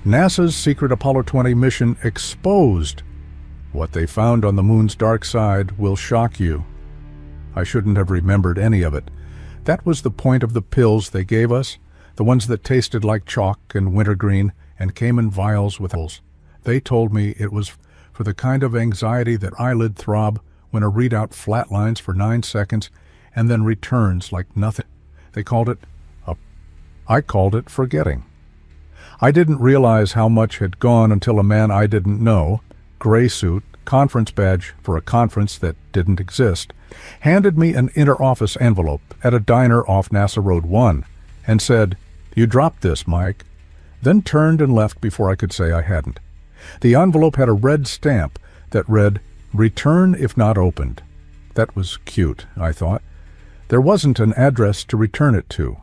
NASA's secret Apollo 20 mission exposed. What they found on the moon's dark side will shock you. I shouldn't have remembered any of it. That was the point of the pills they gave us, the ones that tasted like chalk and wintergreen and came in vials with holes. They told me it was for the kind of anxiety that eyelid throb when a readout flatlines for 9 seconds and then returns like nothing. They called it I called it forgetting. I didn't realize how much had gone until a man I didn't know, gray suit, conference badge for a conference that didn't exist, handed me an inter-office envelope at a diner off NASA Road 1 and said, "You dropped this, Mike," then turned and left before I could say I hadn't. The envelope had a red stamp that read, "Return if not opened." That was cute, I thought. There wasn't an address to return it to.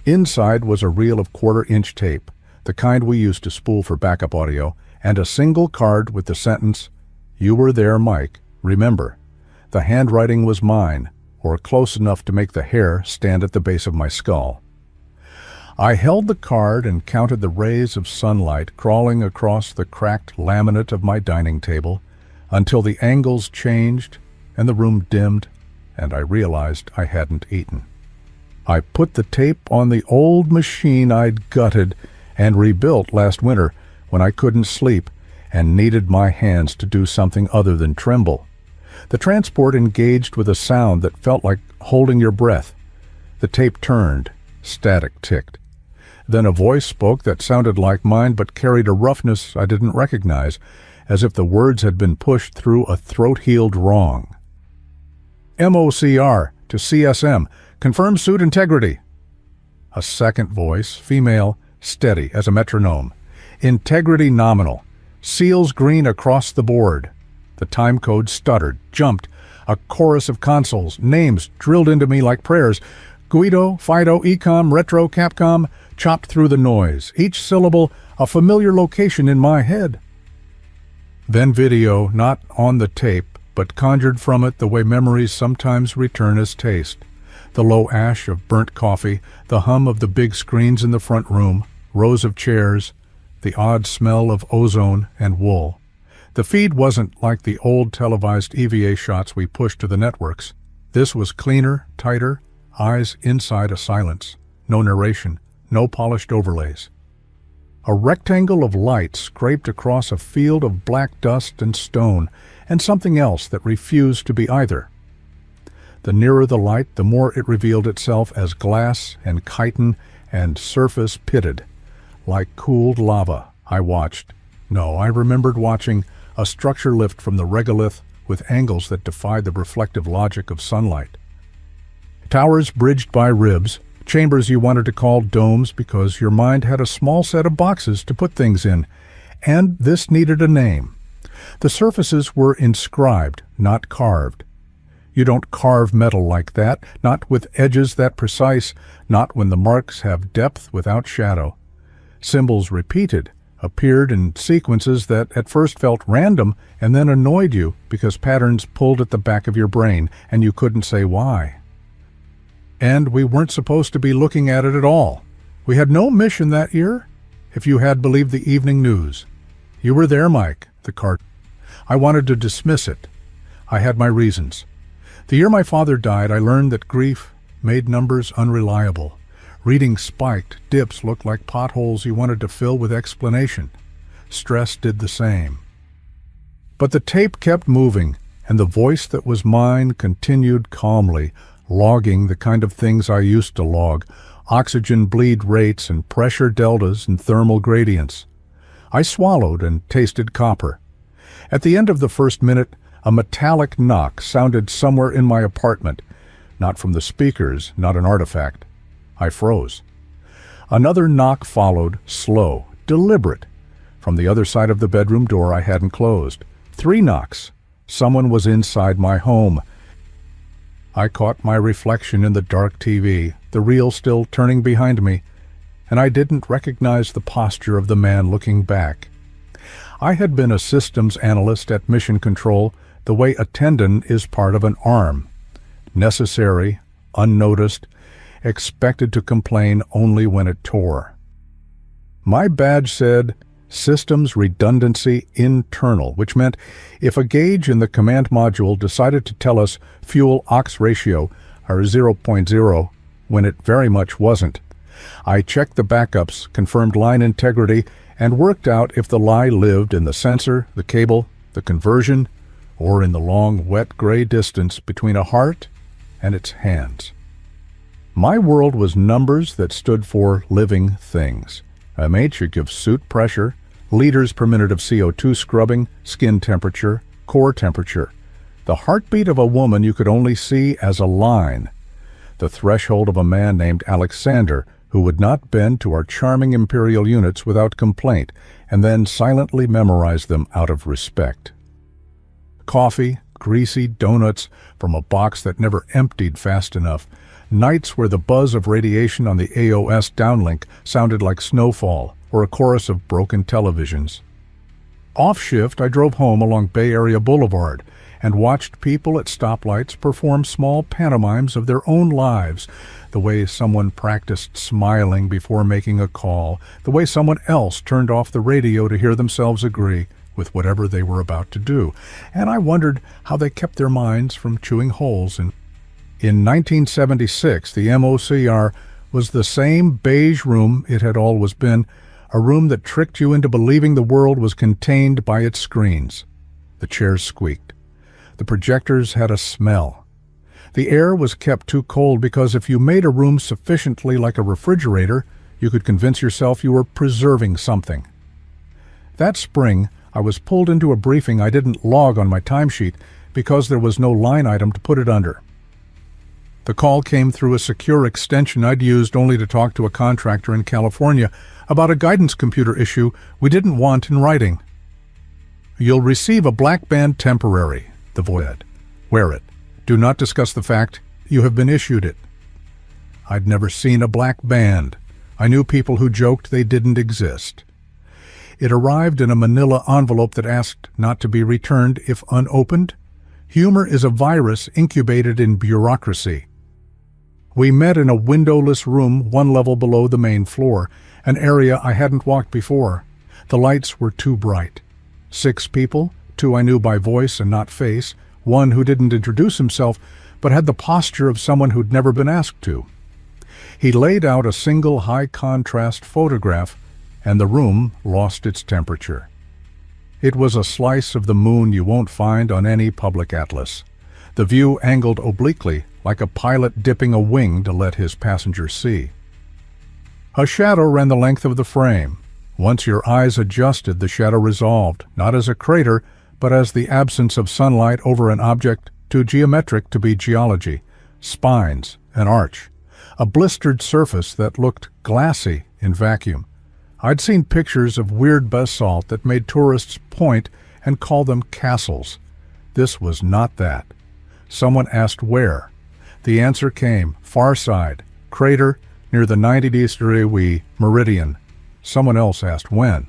Inside was a reel of quarter-inch tape, the kind we used to spool for backup audio, and a single card with the sentence, "You were there, Mike. Remember." The handwriting was mine, or close enough to make the hair stand at the base of my skull. I held the card and counted the rays of sunlight crawling across the cracked laminate of my dining table until the angles changed and the room dimmed, and I realized I hadn't eaten. I put the tape on the old machine I'd gutted and rebuilt last winter when I couldn't sleep and needed my hands to do something other than tremble. The transport engaged with a sound that felt like holding your breath. The tape turned. Static ticked. Then a voice spoke that sounded like mine but carried a roughness I didn't recognize, as if the words had been pushed through a throat-healed wrong. "MOCR to CSM. Confirm suit integrity." A second voice, female, steady as a metronome. "Integrity nominal. Seals green across the board." The time code stuttered, jumped. A chorus of consoles, names drilled into me like prayers. Guido, Fido, Ecom, Retro, Capcom, chopped through the noise, each syllable a familiar location in my head. Then video, not on the tape, but conjured from it the way memories sometimes return as taste. The low ash of burnt coffee, the hum of the big screens in the front room, rows of chairs, the odd smell of ozone and wool. The feed wasn't like the old televised EVA shots we pushed to the networks. This was cleaner, tighter, eyes inside a silence, no narration, no polished overlays. A rectangle of light scraped across a field of black dust and stone, and something else that refused to be either. The nearer the light, the more it revealed itself as glass and chitin and surface pitted. Like cooled lava, I watched. No, I remembered watching a structure lift from the regolith with angles that defied the reflective logic of sunlight. Towers bridged by ribs, chambers you wanted to call domes because your mind had a small set of boxes to put things in, and this needed a name. The surfaces were inscribed, not carved. You don't carve metal like that, not with edges that precise, not when the marks have depth without shadow. Symbols repeated, appeared in sequences that at first felt random and then annoyed you because patterns pulled at the back of your brain and you couldn't say why. And we weren't supposed to be looking at it at all. We had no mission that year, if you had believed the evening news. You were there, Mike, the card. I wanted to dismiss it. I had my reasons. The year my father died, I learned that grief made numbers unreliable. Reading spiked, dips looked like potholes you wanted to fill with explanation. Stress did the same. But the tape kept moving, and the voice that was mine continued calmly, logging the kind of things I used to log, oxygen bleed rates and pressure deltas and thermal gradients. I swallowed and tasted copper. At the end of the first minute, a metallic knock sounded somewhere in my apartment, not from the speakers, not an artifact. I froze. Another knock followed, slow, deliberate. From the other side of the bedroom door I hadn't closed. 3 knocks. Someone was inside my home. I caught my reflection in the dark TV, the reel still turning behind me, and I didn't recognize the posture of the man looking back. I had been a systems analyst at Mission Control, the way a tendon is part of an arm. Necessary, unnoticed, expected to complain only when it tore. My badge said Systems Redundancy Internal, which meant if a gauge in the command module decided to tell us fuel-ox ratio are 0.0 when it very much wasn't, I checked the backups, confirmed line integrity, and worked out if the lie lived in the sensor, the cable, the conversion, or in the long, wet gray distance between a heart and its hands. My world was numbers that stood for living things. A matrix of suit pressure, liters per minute of CO2 scrubbing, skin temperature, core temperature. The heartbeat of a woman you could only see as a line. The threshold of a man named Alexander, who would not bend to our charming imperial units without complaint, and then silently memorize them out of respect. Coffee, greasy donuts from a box that never emptied fast enough, nights where the buzz of radiation on the AOS downlink sounded like snowfall or a chorus of broken televisions. Off shift, I drove home along Bay Area Boulevard and watched people at stoplights perform small pantomimes of their own lives, the way someone practiced smiling before making a call, the way someone else turned off the radio to hear themselves agree with whatever they were about to do, and I wondered how they kept their minds from chewing holes in 1976, the MOCR was the same beige room it had always been, a room that tricked you into believing the world was contained by its screens. The chairs squeaked. The projectors had a smell. The air was kept too cold because if you made a room sufficiently like a refrigerator, you could convince yourself you were preserving something. That spring, I was pulled into a briefing I didn't log on my timesheet because there was no line item to put it under. The call came through a secure extension I'd used only to talk to a contractor in California about a guidance computer issue we didn't want in writing. You'll receive a black band temporary, the voice said. Wear it. Do not discuss the fact you have been issued it. I'd never seen a black band. I knew people who joked they didn't exist. It arrived in a manila envelope that asked not to be returned if unopened. Humor is a virus incubated in bureaucracy. We met in a windowless room one level below the main floor, an area I hadn't walked before. The lights were too bright. 6 people, 2 I knew by voice and not face, 1 who didn't introduce himself but had the posture of someone who'd never been asked to. He laid out a single high-contrast photograph, and the room lost its temperature. It was a slice of the moon you won't find on any public atlas. The view angled obliquely, like a pilot dipping a wing to let his passengers see. A shadow ran the length of the frame. Once your eyes adjusted, the shadow resolved, not as a crater, but as the absence of sunlight over an object too geometric to be geology, spines, an arch, a blistered surface that looked glassy in vacuum. I'd seen pictures of weird basalt that made tourists point and call them castles. This was not that. Someone asked where. The answer came, far side, crater, near the 90° meridian. Someone else asked when.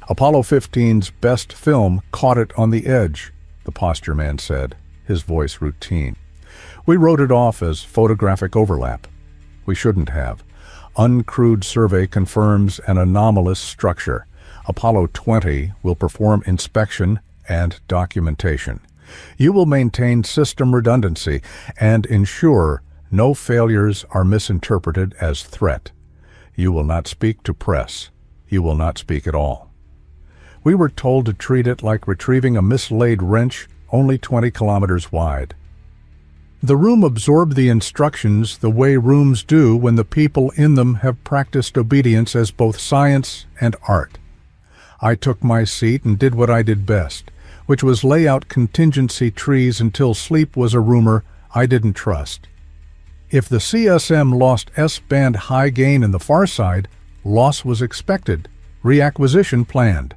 Apollo 15's best film caught it on the edge, the posture man said, his voice routine. We wrote it off as photographic overlap. We shouldn't have. Uncrewed survey confirms an anomalous structure. Apollo 20 will perform inspection and documentation. You will maintain system redundancy and ensure no failures are misinterpreted as threat. You will not speak to press. You will not speak at all. We were told to treat it like retrieving a mislaid wrench only 20 kilometers wide. The room absorbed the instructions the way rooms do when the people in them have practiced obedience as both science and art. I took my seat and did what I did best, which was lay out contingency trees until sleep was a rumor I didn't trust. If the CSM lost S-band high gain in the far side, loss was expected, reacquisition planned.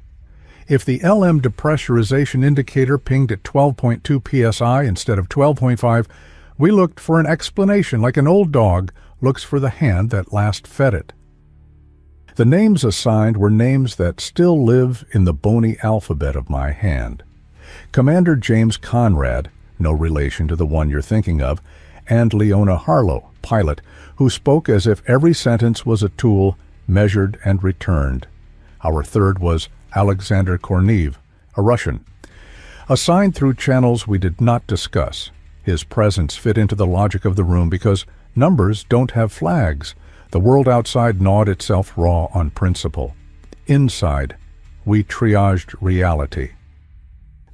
If the LM depressurization indicator pinged at 12.2 psi instead of 12.5, we looked for an explanation like an old dog looks for the hand that last fed it. The names assigned were names that still live in the bony alphabet of my hand. Commander James Conrad, no relation to the one you're thinking of, and Leona Harlow, pilot, who spoke as if every sentence was a tool measured and returned. Our third was Alexander Korneev, a Russian. Assigned through channels we did not discuss. His presence fit into the logic of the room because numbers don't have flags. The world outside gnawed itself raw on principle. Inside, we triaged reality.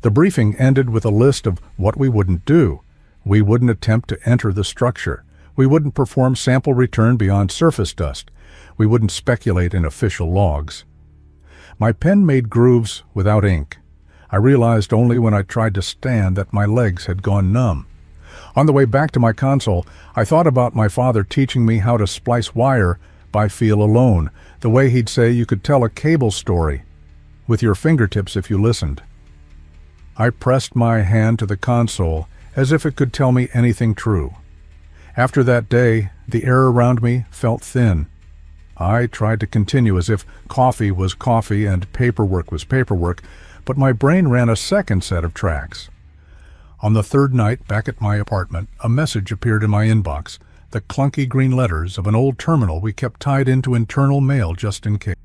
The briefing ended with a list of what we wouldn't do. We wouldn't attempt to enter the structure. We wouldn't perform sample return beyond surface dust. We wouldn't speculate in official logs. My pen made grooves without ink. I realized only when I tried to stand that my legs had gone numb. On the way back to my console, I thought about my father teaching me how to splice wire by feel alone, the way he'd say you could tell a cable story with your fingertips if you listened. I pressed my hand to the console as if it could tell me anything true. After that day, the air around me felt thin. I tried to continue as if coffee was coffee and paperwork was paperwork, but my brain ran a second set of tracks. On the third night back at my apartment, a message appeared in my inbox, the clunky green letters of an old terminal we kept tied into internal mail just in case.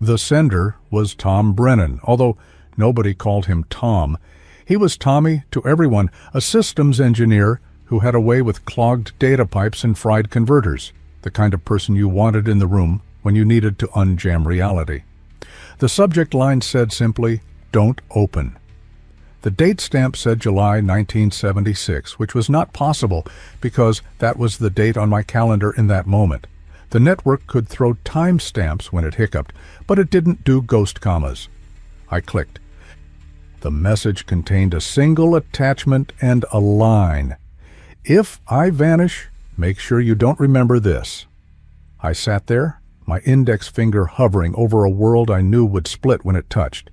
The sender was Tom Brennan, although nobody called him Tom. He was Tommy to everyone, a systems engineer who had a way with clogged data pipes and fried converters, the kind of person you wanted in the room when you needed to unjam reality. The subject line said simply, "Don't open." The date stamp said July 1976, which was not possible because that was the date on my calendar in that moment. The network could throw time stamps when it hiccuped, but it didn't do ghost commas. I clicked. The message contained a single attachment and a line. "If I vanish, make sure you don't remember this." I sat there, my index finger hovering over a world I knew would split when it touched.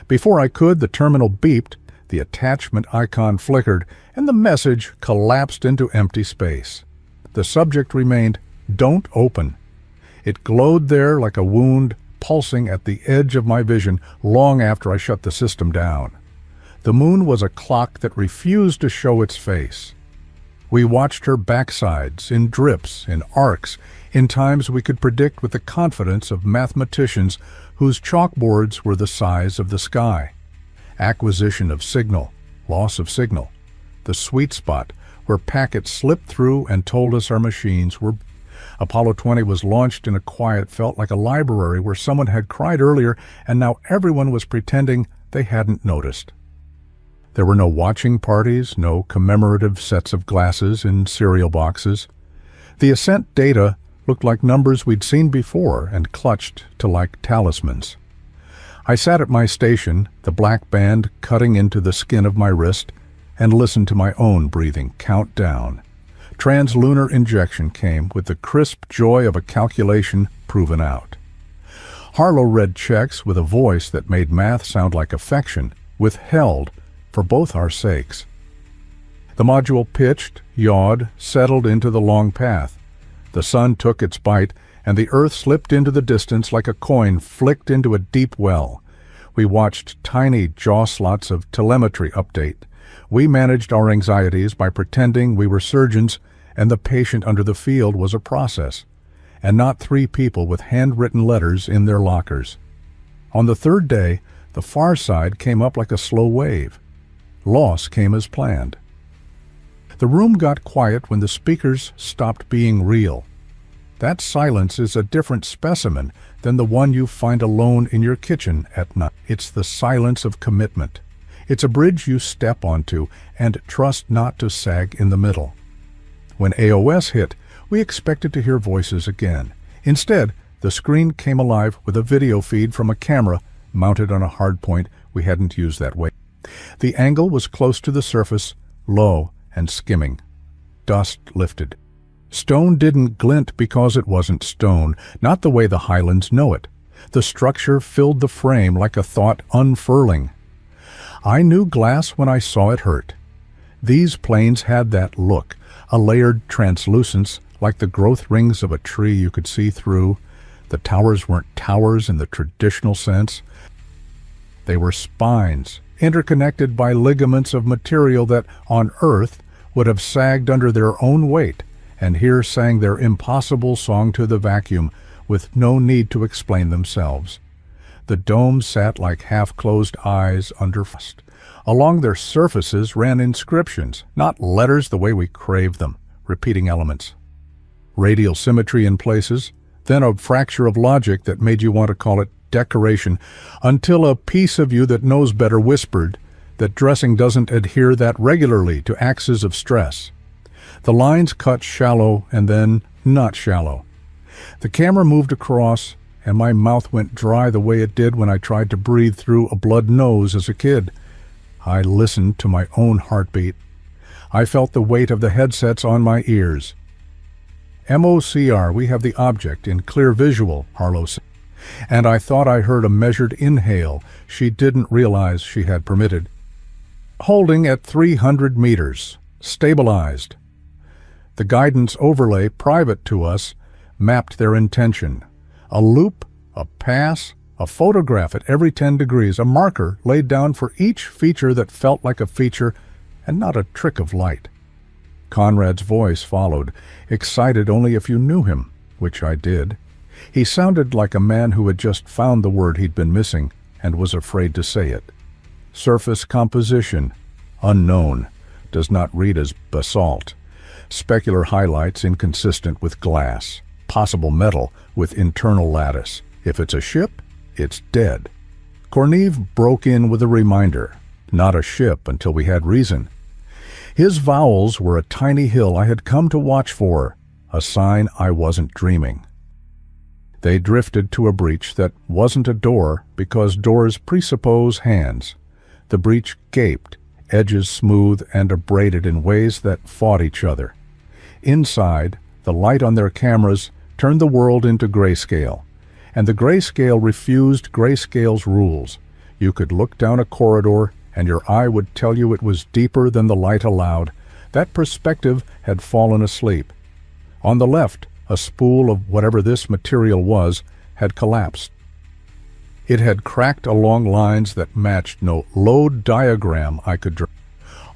Before I could, the terminal beeped, the attachment icon flickered, and the message collapsed into empty space. The subject remained, "Don't open." It glowed there like a wound, pulsing at the edge of my vision long after I shut the system down. The moon was a clock that refused to show its face. We watched her backsides, in drips, in arcs, in times we could predict with the confidence of mathematicians whose chalkboards were the size of the sky. Acquisition of signal, loss of signal, the sweet spot where packets slipped through and told us our machines were. Apollo 20 was launched in a quiet felt like a library where someone had cried earlier and now everyone was pretending they hadn't noticed. There were no watching parties, no commemorative sets of glasses in cereal boxes. The ascent data looked like numbers we'd seen before and clutched to like talismans. I sat at my station, the black band cutting into the skin of my wrist, and listened to my own breathing count down. Translunar injection came with the crisp joy of a calculation proven out. Harlow read checks with a voice that made math sound like affection, withheld for both our sakes. The module pitched, yawed, settled into the long path. The sun took its bite, and the earth slipped into the distance like a coin flicked into a deep well. We watched tiny jaw slots of telemetry update. We managed our anxieties by pretending we were surgeons and the patient under the field was a process, and not three people with handwritten letters in their lockers. On the third day, the far side came up like a slow wave. Loss came as planned. The room got quiet when the speakers stopped being real. That silence is a different specimen than the one you find alone in your kitchen at night. It's the silence of commitment. It's a bridge you step onto and trust not to sag in the middle. When AOS hit, we expected to hear voices again. Instead, the screen came alive with a video feed from a camera mounted on a hardpoint we hadn't used that way. The angle was close to the surface, low and skimming. Dust lifted. Stone didn't glint because it wasn't stone, not the way the Highlands know it. The structure filled the frame like a thought unfurling. I knew glass when I saw it hurt. These planes had that look, a layered translucence like the growth rings of a tree you could see through. The towers weren't towers in the traditional sense. They were spines, interconnected by ligaments of material that, on Earth, would have sagged under their own weight, and here sang their impossible song to the vacuum, with no need to explain themselves. The domes sat like half-closed eyes under frost. Along their surfaces ran inscriptions, not letters the way we crave them, repeating elements. Radial symmetry in places, then a fracture of logic that made you want to call it decoration, until a piece of you that knows better whispered that dressing doesn't adhere that regularly to axes of stress. The lines cut shallow and then not shallow. The camera moved across, and my mouth went dry the way it did when I tried to breathe through a blood nose as a kid. I listened to my own heartbeat. I felt the weight of the headsets on my ears. MOCR, we have the object in clear visual, Harlow said. And I thought I heard a measured inhale she didn't realize she had permitted. Holding at 300 meters, stabilized. The guidance overlay, private to us, mapped their intention. A loop, a pass, a photograph at every 10 degrees, a marker laid down for each feature that felt like a feature and not a trick of light. Conrad's voice followed, excited only if you knew him, which I did. He sounded like a man who had just found the word he'd been missing and was afraid to say it. Surface composition, unknown, does not read as basalt. Specular highlights inconsistent with glass. Possible metal with internal lattice. If it's a ship, it's dead. Corneve broke in with a reminder. Not a ship until we had reason. His vowels were a tiny hill I had come to watch for, a sign I wasn't dreaming. They drifted to a breach that wasn't a door because doors presuppose hands. The breach gaped, edges smooth and abraded in ways that fought each other. Inside, the light on their cameras turned the world into grayscale, and the grayscale refused grayscale's rules. You could look down a corridor and your eye would tell you it was deeper than the light allowed. That perspective had fallen asleep. On the left, a spool of whatever this material was had collapsed. It had cracked along lines that matched no load diagram I could draw.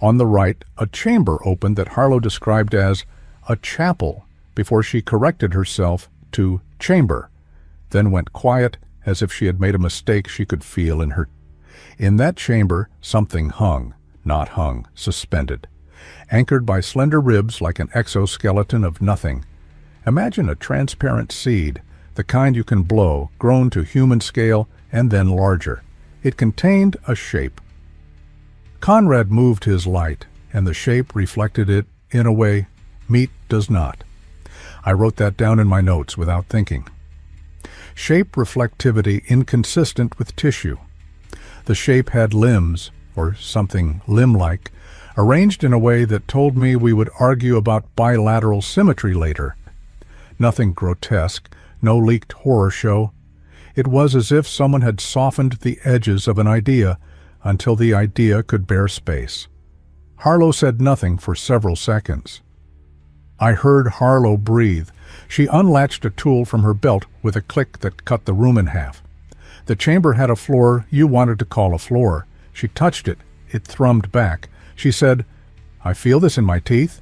On the right, a chamber opened that Harlow described as a chapel before she corrected herself to chamber, then went quiet as if she had made a mistake she could feel in her. In that chamber, something hung, not hung, suspended, anchored by slender ribs like an exoskeleton of nothing. Imagine a transparent seed, the kind you can blow, grown to human scale and then larger. It contained a shape. Conrad moved his light, and the shape reflected it in a way meat does not. I wrote that down in my notes without thinking. Shape reflectivity inconsistent with tissue. The shape had limbs, or something limb-like, arranged in a way that told me we would argue about bilateral symmetry later. Nothing grotesque, no leaked horror show. It was as if someone had softened the edges of an idea until the idea could bear space. Harlow said nothing for several seconds. I heard Harlow breathe. She unlatched a tool from her belt with a click that cut the room in half. The chamber had a floor you wanted to call a floor. She touched it. It thrummed back. She said, "I feel this in my teeth."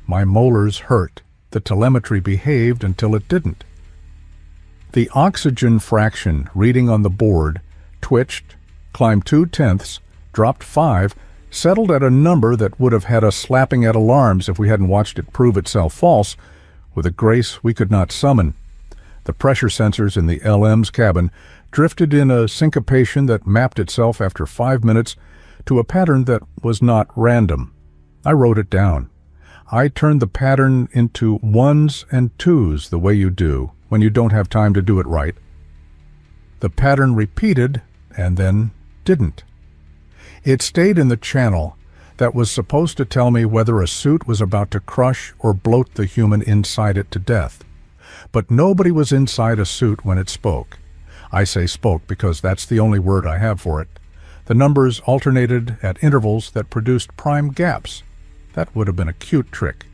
My molars hurt. The telemetry behaved until it didn't. The oxygen fraction reading on the board twitched, climbed 2/10, dropped 5, settled at a number that would have had us slapping at alarms if we hadn't watched it prove itself false, with a grace we could not summon. The pressure sensors in the LM's cabin drifted in a syncopation that mapped itself after 5 minutes to a pattern that was not random. I wrote it down. I turned the pattern into 1s and 2s the way you do when you don't have time to do it right. The pattern repeated and then didn't. It stayed in the channel that was supposed to tell me whether a suit was about to crush or bloat the human inside it to death. But nobody was inside a suit when it spoke. I say spoke because that's the only word I have for it. The numbers alternated at intervals that produced prime gaps. That would have been a cute trick.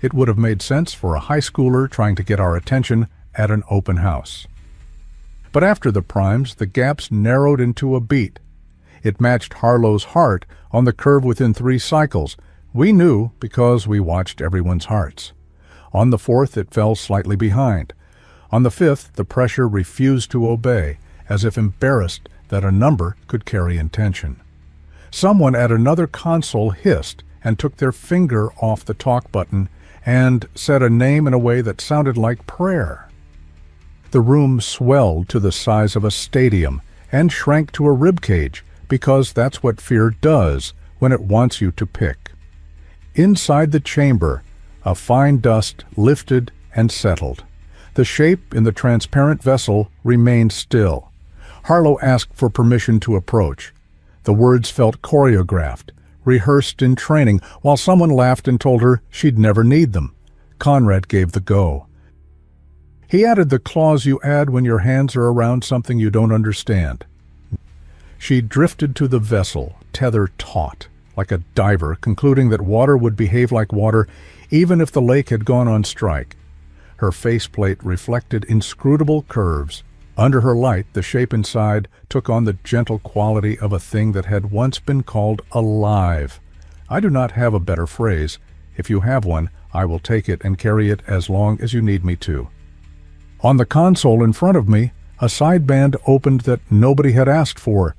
It would have made sense for a high schooler trying to get our attention at an open house. But after the primes, the gaps narrowed into a beat. It matched Harlow's heart on the curve within 3 cycles. We knew because we watched everyone's hearts. On the 4th, it fell slightly behind. On the fifth, the pressure refused to obey, as if embarrassed that a number could carry intention. Someone at another console hissed and took their finger off the talk button and said a name in a way that sounded like prayer. The room swelled to the size of a stadium and shrank to a ribcage, because that's what fear does when it wants you to pick. Inside the chamber, a fine dust lifted and settled. The shape in the transparent vessel remained still. Harlow asked for permission to approach. The words felt choreographed, rehearsed in training, while someone laughed and told her she'd never need them. Conrad gave the go. He added the clause you add when your hands are around something you don't understand. She drifted to the vessel, tether taut, like a diver, concluding that water would behave like water even if the lake had gone on strike. Her faceplate reflected inscrutable curves. Under her light, the shape inside took on the gentle quality of a thing that had once been called alive. I do not have a better phrase. If you have one, I will take it and carry it as long as you need me to. On the console in front of me, a sideband opened that nobody had asked for.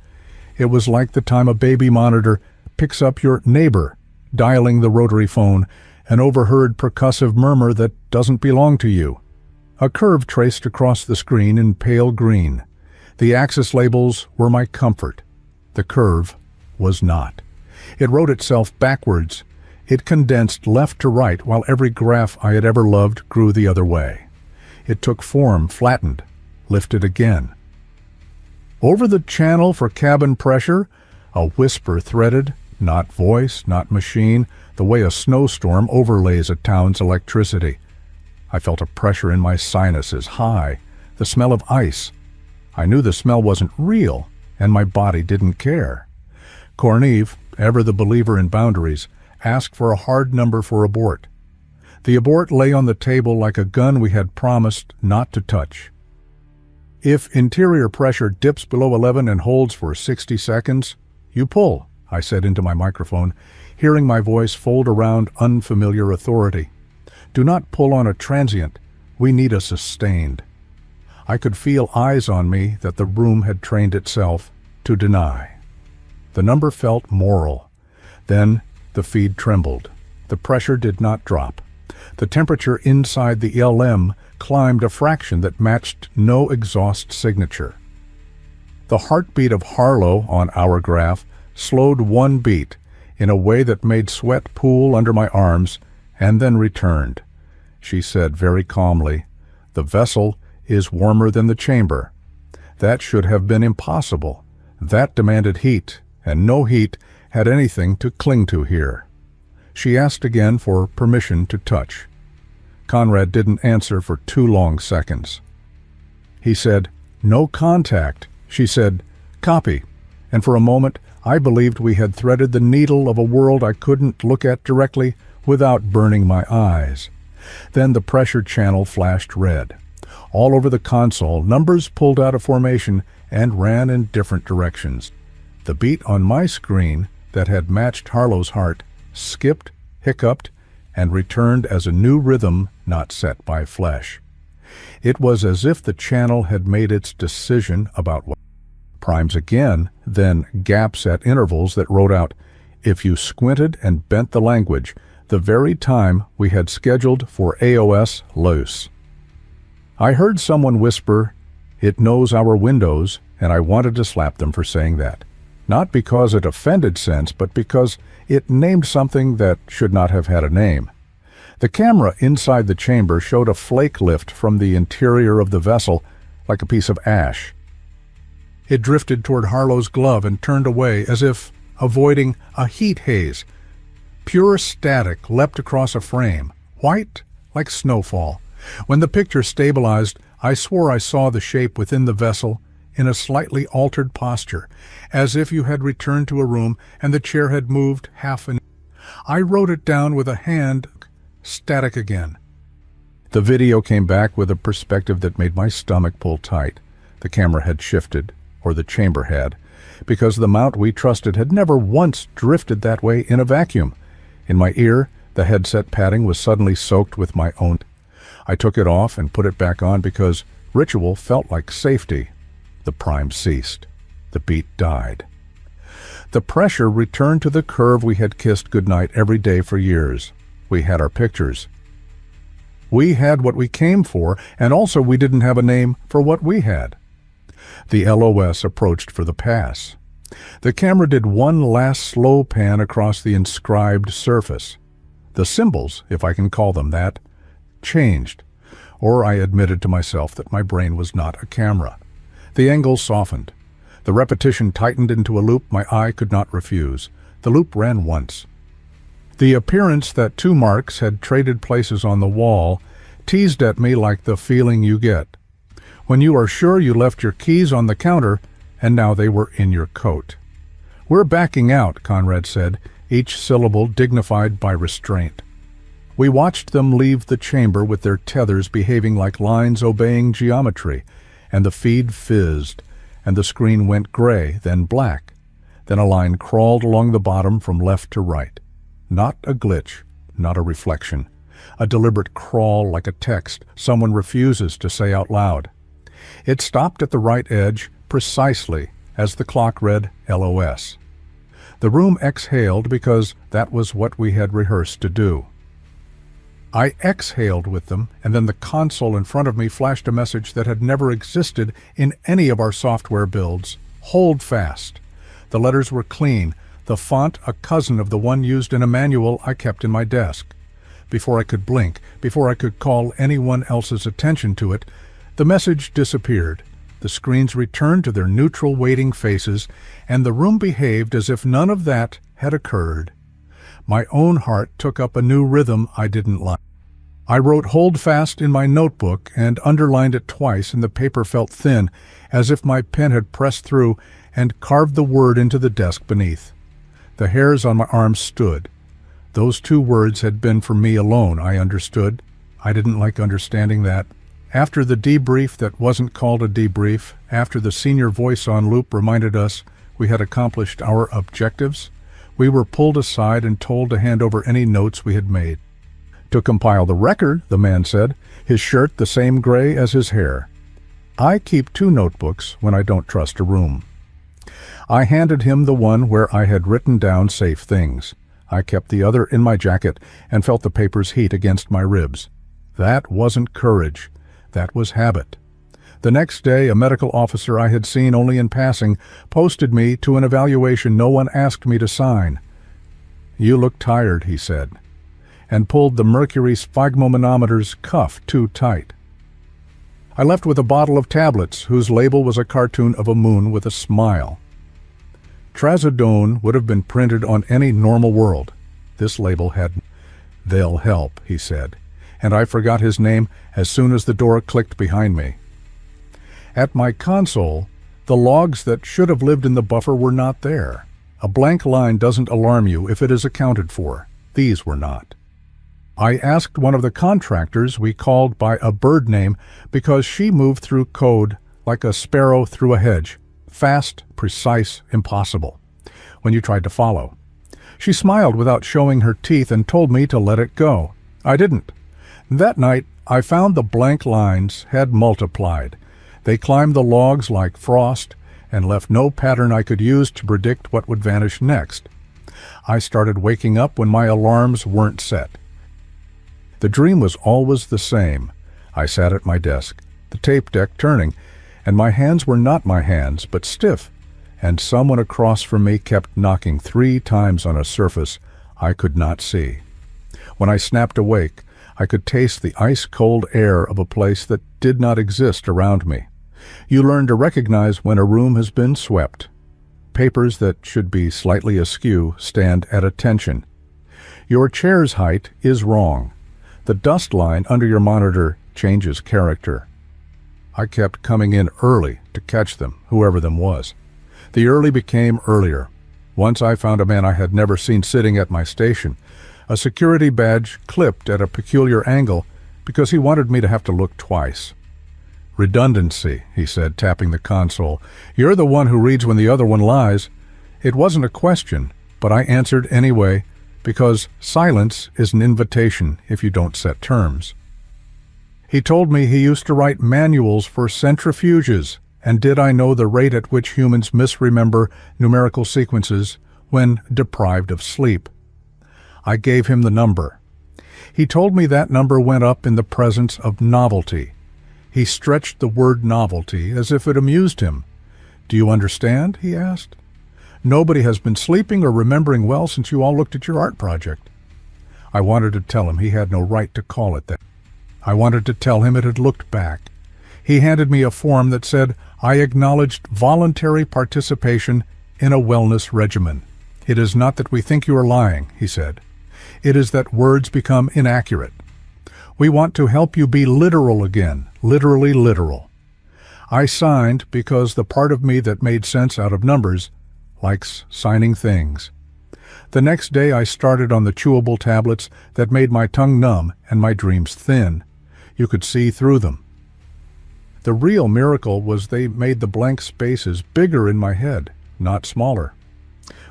It was like the time a baby monitor picks up your neighbor, dialing the rotary phone, an overheard percussive murmur that doesn't belong to you. A curve traced across the screen in pale green. The axis labels were my comfort. The curve was not. It wrote itself backwards. It condensed left to right while every graph I had ever loved grew the other way. It took form, flattened, lifted again. Over the channel for cabin pressure, a whisper threaded, not voice, not machine, the way a snowstorm overlays a town's electricity. I felt a pressure in my sinuses, high, the smell of ice. I knew the smell wasn't real, and my body didn't care. Corneve, ever the believer in boundaries, asked for a hard number for abort. The abort lay on the table like a gun we had promised not to touch. If interior pressure dips below 11 and holds for 60 seconds, you pull, I said into my microphone, hearing my voice fold around unfamiliar authority. Do not pull on a transient. We need a sustained. I could feel eyes on me that the room had trained itself to deny. The number felt moral. Then the feed trembled. The pressure did not drop. The temperature inside the LM climbed a fraction that matched no exhaust signature. The heartbeat of Harlow on our graph slowed one beat in a way that made sweat pool under my arms and then returned. She said very calmly, "The vessel is warmer than the chamber." That should have been impossible. That demanded heat, and no heat had anything to cling to here. She asked again for permission to touch. Conrad didn't answer for 2 long seconds. He said, "No contact." She said, "Copy." And for a moment, I believed we had threaded the needle of a world I couldn't look at directly without burning my eyes. Then the pressure channel flashed red. All over the console, numbers pulled out of formation and ran in different directions. The beat on my screen that had matched Harlow's heart skipped, hiccuped, and returned as a new rhythm not set by flesh. It was as if the channel had made its decision about what primes again, then gaps at intervals that wrote out, "If you squinted and bent the language," the very time we had scheduled for AOS loose. I heard someone whisper, "It knows our windows," and I wanted to slap them for saying that. Not because it offended sense, but because it named something that should not have had a name. The camera inside the chamber showed a flake lift from the interior of the vessel, like a piece of ash. It drifted toward Harlow's glove and turned away as if avoiding a heat haze. Pure static leapt across a frame, white like snowfall. When the picture stabilized, I swore I saw the shape within the vessel in a slightly altered posture, as if you had returned to a room and the chair had moved half an inch. I wrote it down with a hand, static again. The video came back with a perspective that made my stomach pull tight. The camera had shifted, or the chamber had, because the mount we trusted had never once drifted that way in a vacuum. In my ear, the headset padding was suddenly soaked with my own. I took it off and put it back on because ritual felt like safety. The prime ceased. The beat died. The pressure returned to the curve we had kissed goodnight every day for years. We had our pictures. We had what we came for, and also we didn't have a name for what we had. The LOS approached for the pass. The camera did one last slow pan across the inscribed surface. The symbols, if I can call them that, changed, or I admitted to myself that my brain was not a camera. The angle softened. The repetition tightened into a loop my eye could not refuse. The loop ran once. The appearance that two marks had traded places on the wall teased at me like the feeling you get when you are sure you left your keys on the counter and now they were in your coat. "We're backing out," Conrad said, each syllable dignified by restraint. We watched them leave the chamber with their tethers behaving like lines obeying geometry, and the feed fizzed, and the screen went gray, then black. Then a line crawled along the bottom from left to right. Not a glitch, not a reflection. A deliberate crawl like a text someone refuses to say out loud. It stopped at the right edge precisely as the clock read LOS. The room exhaled because that was what we had rehearsed to do. I exhaled with them, and then the console in front of me flashed a message that had never existed in any of our software builds. Hold fast. The letters were clean, the font a cousin of the one used in a manual I kept in my desk. Before I could blink, before I could call anyone else's attention to it, the message disappeared. The screens returned to their neutral waiting faces, and the room behaved as if none of that had occurred. My own heart took up a new rhythm I didn't like. I wrote "Hold fast" in my notebook and underlined it twice, and the paper felt thin, as if my pen had pressed through and carved the word into the desk beneath. The hairs on my arms stood. Those two words had been for me alone, I understood. I didn't like understanding that. After the debrief that wasn't called a debrief, after the senior voice on loop reminded us we had accomplished our objectives, we were pulled aside and told to hand over any notes we had made. "To compile the record," the man said, his shirt the same gray as his hair. I keep two notebooks when I don't trust a room. I handed him the one where I had written down safe things. I kept the other in my jacket and felt the paper's heat against my ribs. That wasn't courage. That was habit. The next day, a medical officer I had seen only in passing posted me to an evaluation no one asked me to sign. "You look tired," he said, and pulled the mercury sphygmomanometer's cuff too tight. I left with a bottle of tablets whose label was a cartoon of a moon with a smile. Trazodone would have been printed on any normal world. This label had "They'll help," he said, and I forgot his name as soon as the door clicked behind me. At my console, the logs that should have lived in the buffer were not there. A blank line doesn't alarm you if it is accounted for. These were not. I asked one of the contractors we called by a bird name because she moved through code like a sparrow through a hedge. Fast, precise, impossible. When you tried to follow. She smiled without showing her teeth and told me to let it go. I didn't. That night, I found the blank lines had multiplied. They climbed the logs like frost and left no pattern I could use to predict what would vanish next. I started waking up when my alarms weren't set. The dream was always the same. I sat at my desk, the tape deck turning, and my hands were not my hands, but stiff, and someone across from me kept knocking 3 times on a surface I could not see. When I snapped awake, I could taste the ice-cold air of a place that did not exist around me. You learn to recognize when a room has been swept. Papers that should be slightly askew stand at attention. Your chair's height is wrong. The dust line under your monitor changes character. I kept coming in early to catch them, whoever them was. The early became earlier. Once I found a man I had never seen sitting at my station, a security badge clipped at a peculiar angle because he wanted me to have to look twice. "Redundancy," he said, tapping the console. "You're the one who reads when the other one lies." It wasn't a question, but I answered anyway, because silence is an invitation if you don't set terms. He told me he used to write manuals for centrifuges, and did I know the rate at which humans misremember numerical sequences when deprived of sleep. I gave him the number. He told me that number went up in the presence of novelty. He stretched the word novelty as if it amused him. "Do you understand?" he asked. "Nobody has been sleeping or remembering well since you all looked at your art project." I wanted to tell him he had no right to call it that. I wanted to tell him it had looked back. He handed me a form that said I acknowledged voluntary participation in a wellness regimen. "It is not that we think you are lying," he said. "It is that words become inaccurate. We want to help you be literal again, literally literal." I signed because the part of me that made sense out of numbers likes signing things. The next day I started on the chewable tablets that made my tongue numb and my dreams thin. You could see through them. The real miracle was they made the blank spaces bigger in my head, not smaller.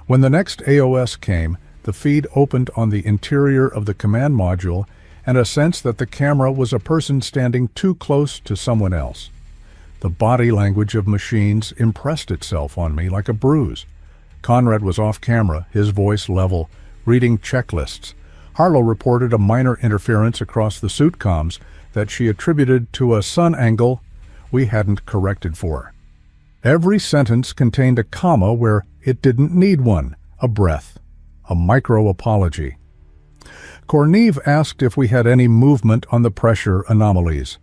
When the next AOS came, the feed opened on the interior of the command module and a sense that the camera was a person standing too close to someone else. The body language of machines impressed itself on me like a bruise. Conrad was off camera, his voice level, reading checklists. Harlow reported a minor interference across the suit comms that she attributed to a sun angle we hadn't corrected for. Every sentence contained a comma where it didn't need one, a breath, a micro-apology. Korneve asked if we had any movement on the pressure anomalies.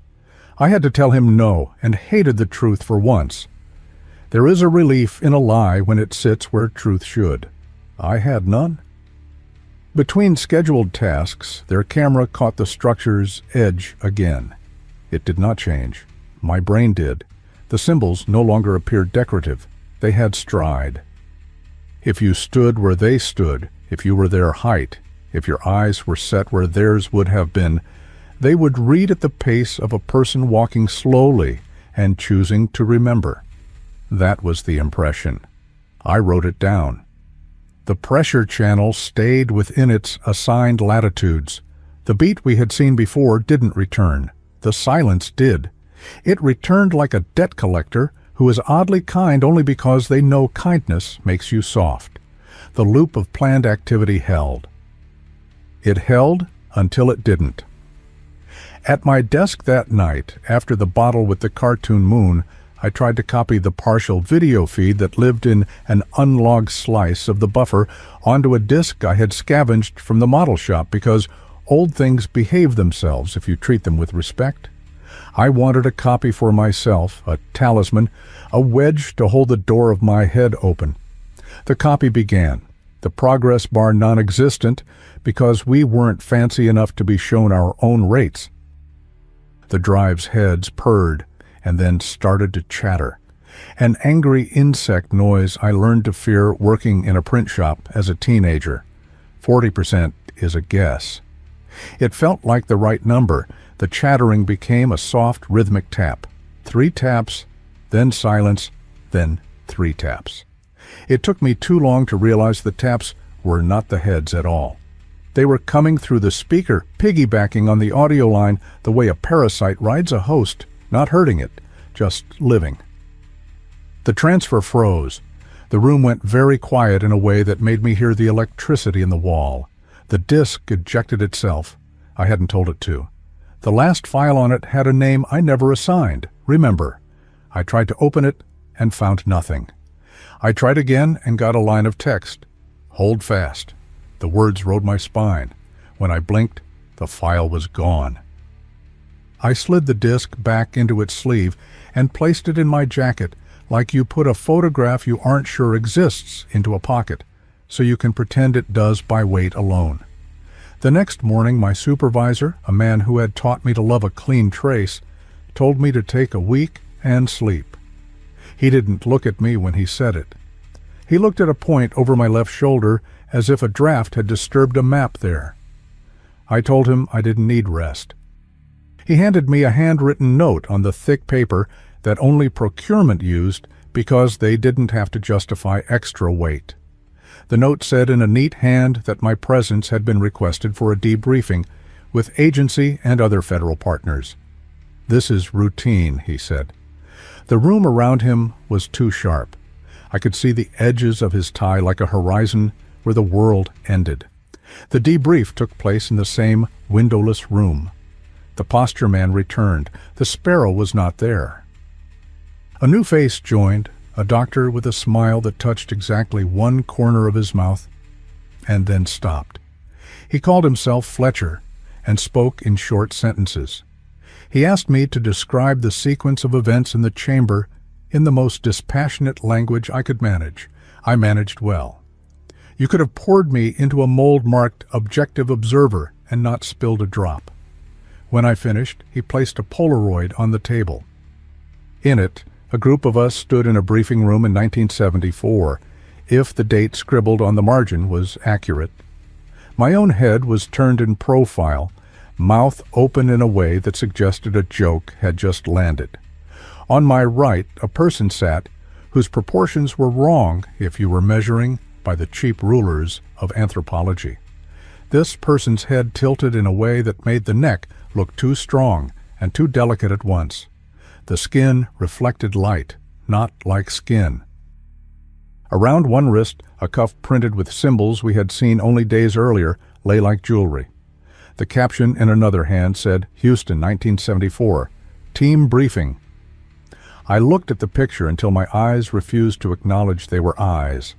I had to tell him no, and hated the truth for once. There is a relief in a lie when it sits where truth should. I had none. Between scheduled tasks, their camera caught the structure's edge again. It did not change. My brain did. The symbols no longer appeared decorative. They had stride. If you stood where they stood, if you were their height, if your eyes were set where theirs would have been, they would read at the pace of a person walking slowly and choosing to remember. That was the impression. I wrote it down. The pressure channel stayed within its assigned latitudes. The beat we had seen before didn't return. The silence did. It returned like a debt collector who is oddly kind only because they know kindness makes you soft. The loop of planned activity held. It held until it didn't. At my desk that night, after the bottle with the cartoon moon, I tried to copy the partial video feed that lived in an unlogged slice of the buffer onto a disk I had scavenged from the model shop because old things behave themselves if you treat them with respect. I wanted a copy for myself, a talisman, a wedge to hold the door of my head open. The copy began, the progress bar non-existent because we weren't fancy enough to be shown our own rates. The drive's heads purred and then started to chatter. An angry insect noise I learned to fear working in a print shop as a teenager. 40% is a guess. It felt like the right number. The chattering became a soft rhythmic tap. 3 taps, then silence, then 3 taps. It took me too long to realize the taps were not the heads at all. They were coming through the speaker, piggybacking on the audio line the way a parasite rides a host, not hurting it, just living. The transfer froze. The room went very quiet in a way that made me hear the electricity in the wall. The disk ejected itself. I hadn't told it to. The last file on it had a name I never assigned, Remember. I tried to open it and found nothing. I tried again and got a line of text. Hold fast. The words rode my spine. When I blinked, the file was gone. I slid the disk back into its sleeve and placed it in my jacket like you put a photograph you aren't sure exists into a pocket, so you can pretend it does by weight alone. The next morning, my supervisor, a man who had taught me to love a clean trace, told me to take a week and sleep. He didn't look at me when he said it. He looked at a point over my left shoulder as if a draft had disturbed a map there. I told him I didn't need rest. He handed me a handwritten note on the thick paper that only procurement used because they didn't have to justify extra weight. The note said in a neat hand that my presence had been requested for a debriefing with agency and other federal partners. "This is routine," he said. The room around him was too sharp. I could see the edges of his tie like a horizon where the world ended. The debrief took place in the same windowless room. The posture man returned. The sparrow was not there. A new face joined, a doctor with a smile that touched exactly one corner of his mouth, and then stopped. He called himself Fletcher and spoke in short sentences. He asked me to describe the sequence of events in the chamber in the most dispassionate language I could manage. I managed well. You could have poured me into a mold-marked objective observer and not spilled a drop. When I finished, he placed a Polaroid on the table. In it, a group of us stood in a briefing room in 1974, if the date scribbled on the margin was accurate. My own head was turned in profile, mouth open in a way that suggested a joke had just landed. On my right, a person sat whose proportions were wrong if you were measuring by the cheap rulers of anthropology. This person's head tilted in a way that made the neck look too strong and too delicate at once. The skin reflected light, not like skin. Around one wrist, a cuff printed with symbols we had seen only days earlier lay like jewelry. The caption in another hand said, "Houston, 1974, Team Briefing." I looked at the picture until my eyes refused to acknowledge they were eyes.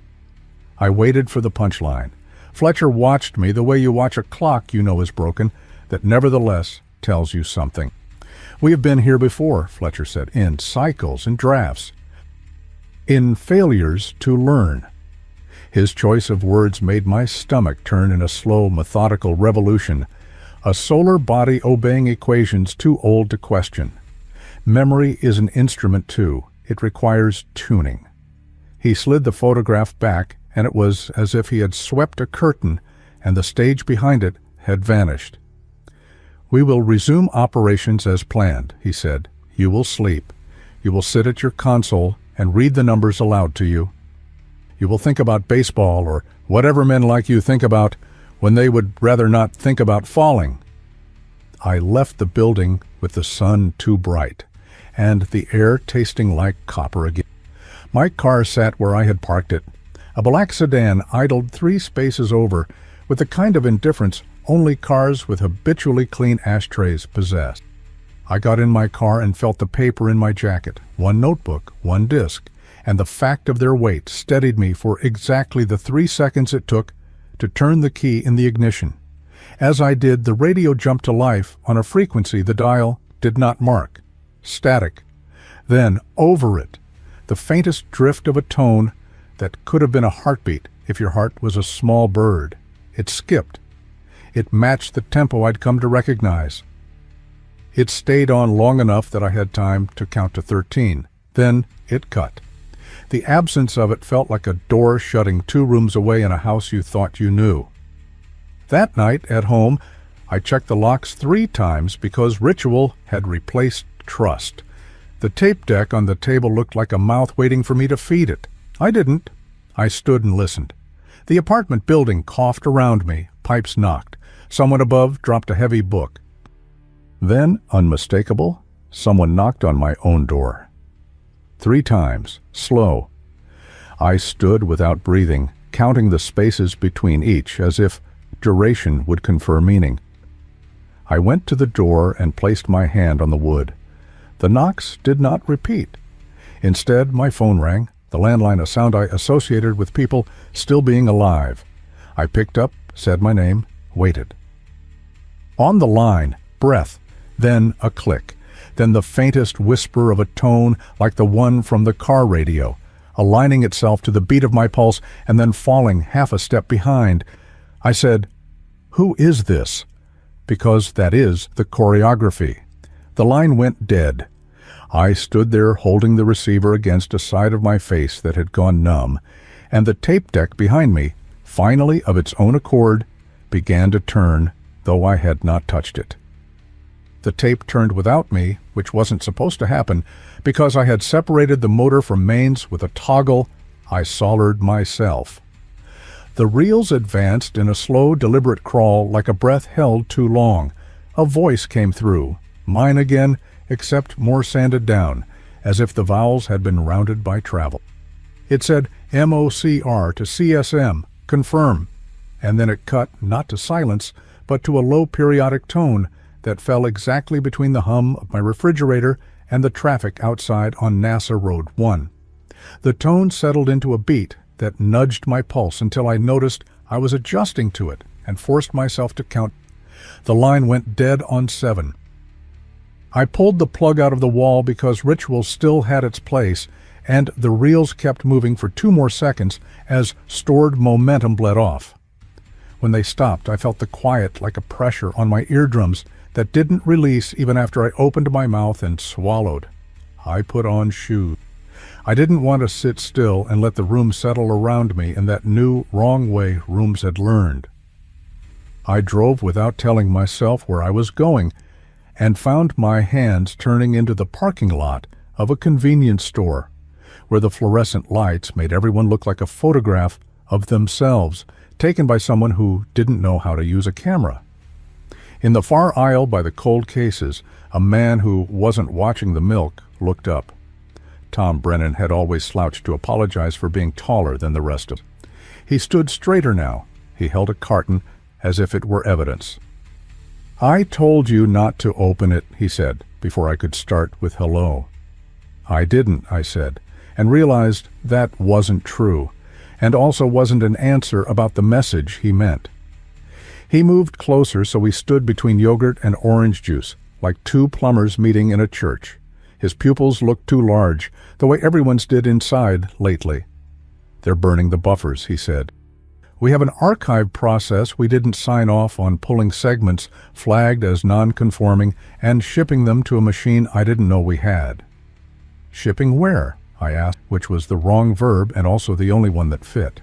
I waited for the punchline. Fletcher watched me the way you watch a clock you know is broken, that nevertheless tells you something. "We have been here before," Fletcher said, "in cycles and drafts, in failures to learn." His choice of words made my stomach turn in a slow, methodical revolution, a solar body obeying equations too old to question. Memory is an instrument too. It requires tuning. He slid the photograph back, and it was as if he had swept a curtain and the stage behind it had vanished. "We will resume operations as planned," he said. "You will sleep. You will sit at your console and read the numbers aloud to you. You will think about baseball or whatever men like you think about when they would rather not think about falling." I left the building with the sun too bright and the air tasting like copper again. My car sat where I had parked it. A black sedan idled 3 spaces over with the kind of indifference only cars with habitually clean ashtrays possess. I got in my car and felt the paper in my jacket, 1 notebook, 1 disk, and the fact of their weight steadied me for exactly the 3 seconds it took to turn the key in the ignition. As I did, the radio jumped to life on a frequency the dial did not mark. Static. Then, over it, the faintest drift of a tone that could have been a heartbeat if your heart was a small bird. It skipped. It matched the tempo I'd come to recognize. It stayed on long enough that I had time to count to 13. Then it cut. The absence of it felt like a door shutting 2 rooms away in a house you thought you knew. That night, at home, I checked the locks 3 times because ritual had replaced trust. The tape deck on the table looked like a mouth waiting for me to feed it. I didn't. I stood and listened. The apartment building coughed around me. Pipes knocked. Someone above dropped a heavy book. Then, unmistakable, someone knocked on my own door. 3 times, slow. I stood without breathing, counting the spaces between each as if duration would confer meaning. I went to the door and placed my hand on the wood. The knocks did not repeat. Instead, my phone rang, the landline a sound I associated with people still being alive. I picked up, said my name, waited. On the line, breath, then a click, then the faintest whisper of a tone like the one from the car radio, aligning itself to the beat of my pulse and then falling half a step behind. I said, "Who is this?" Because that is the choreography. The line went dead. I stood there holding the receiver against a side of my face that had gone numb, and the tape deck behind me, finally of its own accord, began to turn, though I had not touched it. The tape turned without me, which wasn't supposed to happen, because I had separated the motor from mains with a toggle I soldered myself. The reels advanced in a slow, deliberate crawl like a breath held too long. A voice came through, mine again, except more sanded down, as if the vowels had been rounded by travel. It said MOCR to CSM, confirm, and then it cut not to silence, but to a low periodic tone that fell exactly between the hum of my refrigerator and the traffic outside on NASA Road 1. The tone settled into a beat that nudged my pulse until I noticed I was adjusting to it and forced myself to count. The line went dead on 7. I pulled the plug out of the wall because ritual still had its place, and the reels kept moving for 2 more seconds as stored momentum bled off. When they stopped, I felt the quiet like a pressure on my eardrums that didn't release even after I opened my mouth and swallowed. I put on shoes. I didn't want to sit still and let the room settle around me in that new, wrong way rooms had learned. I drove without telling myself where I was going, and found my hands turning into the parking lot of a convenience store, where the fluorescent lights made everyone look like a photograph of themselves, taken by someone who didn't know how to use a camera. In the far aisle by the cold cases, a man who wasn't watching the milk looked up. Tom Brennan had always slouched to apologize for being taller than the rest of us. He stood straighter now. He held a carton as if it were evidence. "I told you not to open it," he said, before I could start with hello. "I didn't," I said, and realized that wasn't true, and also wasn't an answer about the message he meant. He moved closer, so we stood between yogurt and orange juice, like 2 plumbers meeting in a church. His pupils looked too large, the way everyone's did inside lately. "They're burning the buffers," he said. "We have an archive process we didn't sign off on, pulling segments flagged as non-conforming and shipping them to a machine I didn't know we had." "Shipping where?" I asked, which was the wrong verb and also the only one that fit.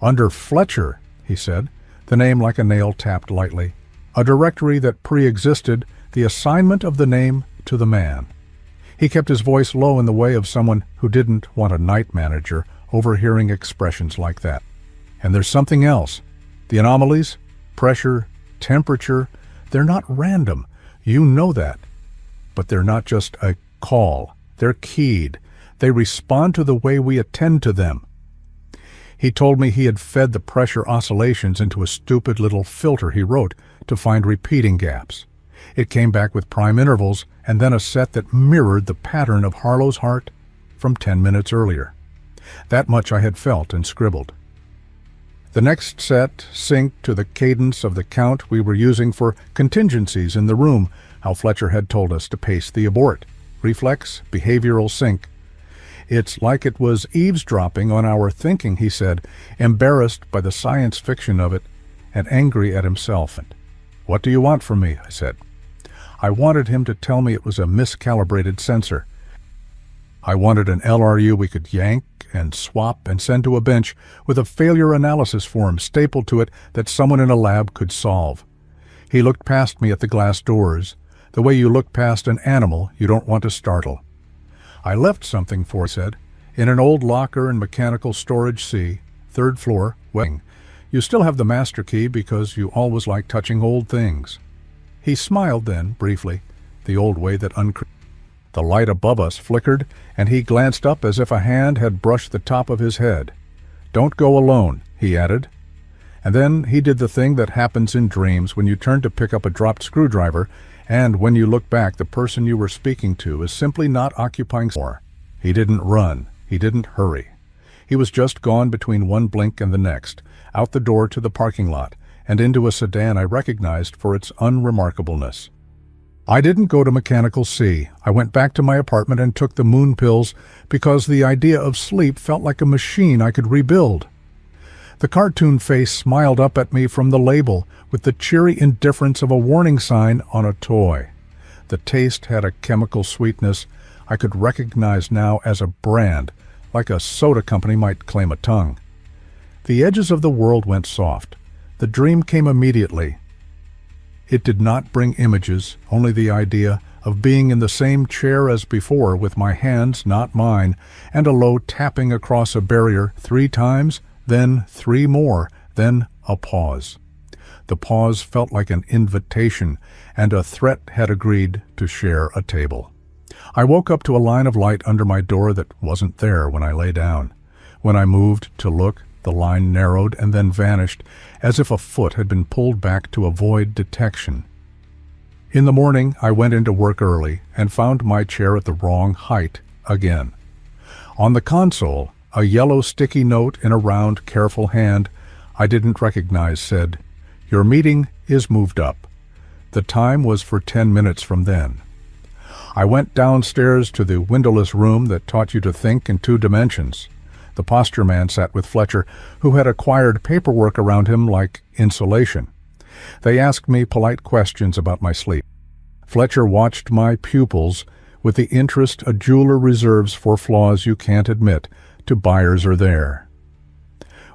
"Under Fletcher," he said, the name like a nail tapped lightly. "A directory that pre-existed the assignment of the name to the man." He kept his voice low in the way of someone who didn't want a night manager overhearing expressions like that. "And there's something else. The anomalies, pressure, temperature, they're not random. You know that. But they're not just a call. They're keyed. They respond to the way we attend to them." He told me he had fed the pressure oscillations into a stupid little filter he wrote to find repeating gaps. It came back with prime intervals and then a set that mirrored the pattern of Harlow's heart from 10 minutes earlier. That much I had felt and scribbled. The next set synced to the cadence of the count we were using for contingencies in the room, how Fletcher had told us to pace the abort. Reflex, behavioral sync. "It's like it was eavesdropping on our thinking," he said, embarrassed by the science fiction of it and angry at himself. "What do you want from me?" I said. I wanted him to tell me it was a miscalibrated sensor. I wanted an LRU we could yank and swap and send to a bench with a failure analysis form stapled to it that someone in a lab could solve. He looked past me at the glass doors, the way you look past an animal you don't want to startle. "I left something for," he said, "in an old locker in mechanical storage C, 3rd floor, wing. You still have the master key because you always like touching old things." He smiled then, briefly, the old way that The light above us flickered, and he glanced up as if a hand had brushed the top of his head. "Don't go alone," he added. And then he did the thing that happens in dreams when you turn to pick up a dropped screwdriver, and when you look back, the person you were speaking to is simply not occupying more. He didn't run. He didn't hurry. He was just gone between one blink and the next, out the door to the parking lot, and into a sedan I recognized for its unremarkableness. I didn't go to Mechanical C. I went back to my apartment and took the moon pills because the idea of sleep felt like a machine I could rebuild. The cartoon face smiled up at me from the label with the cheery indifference of a warning sign on a toy. The taste had a chemical sweetness I could recognize now as a brand, like a soda company might claim a tongue. The edges of the world went soft. The dream came immediately. It did not bring images, only the idea of being in the same chair as before with my hands, not mine, and a low tapping across a barrier 3 times, then 3 more, then a pause. The pause felt like an invitation, and a threat had agreed to share a table. I woke up to a line of light under my door that wasn't there when I lay down. When I moved to look, the line narrowed and then vanished, as if a foot had been pulled back to avoid detection. In the morning, I went into work early and found my chair at the wrong height again. On the console, a yellow sticky note in a round, careful hand I didn't recognize said, "Your meeting is moved up." The time was for 10 minutes from then. I went downstairs to the windowless room that taught you to think in 2 dimensions. The posture man sat with Fletcher, who had acquired paperwork around him like insulation. They asked me polite questions about my sleep. Fletcher watched my pupils with the interest a jeweler reserves for flaws you can't admit to buyers are there.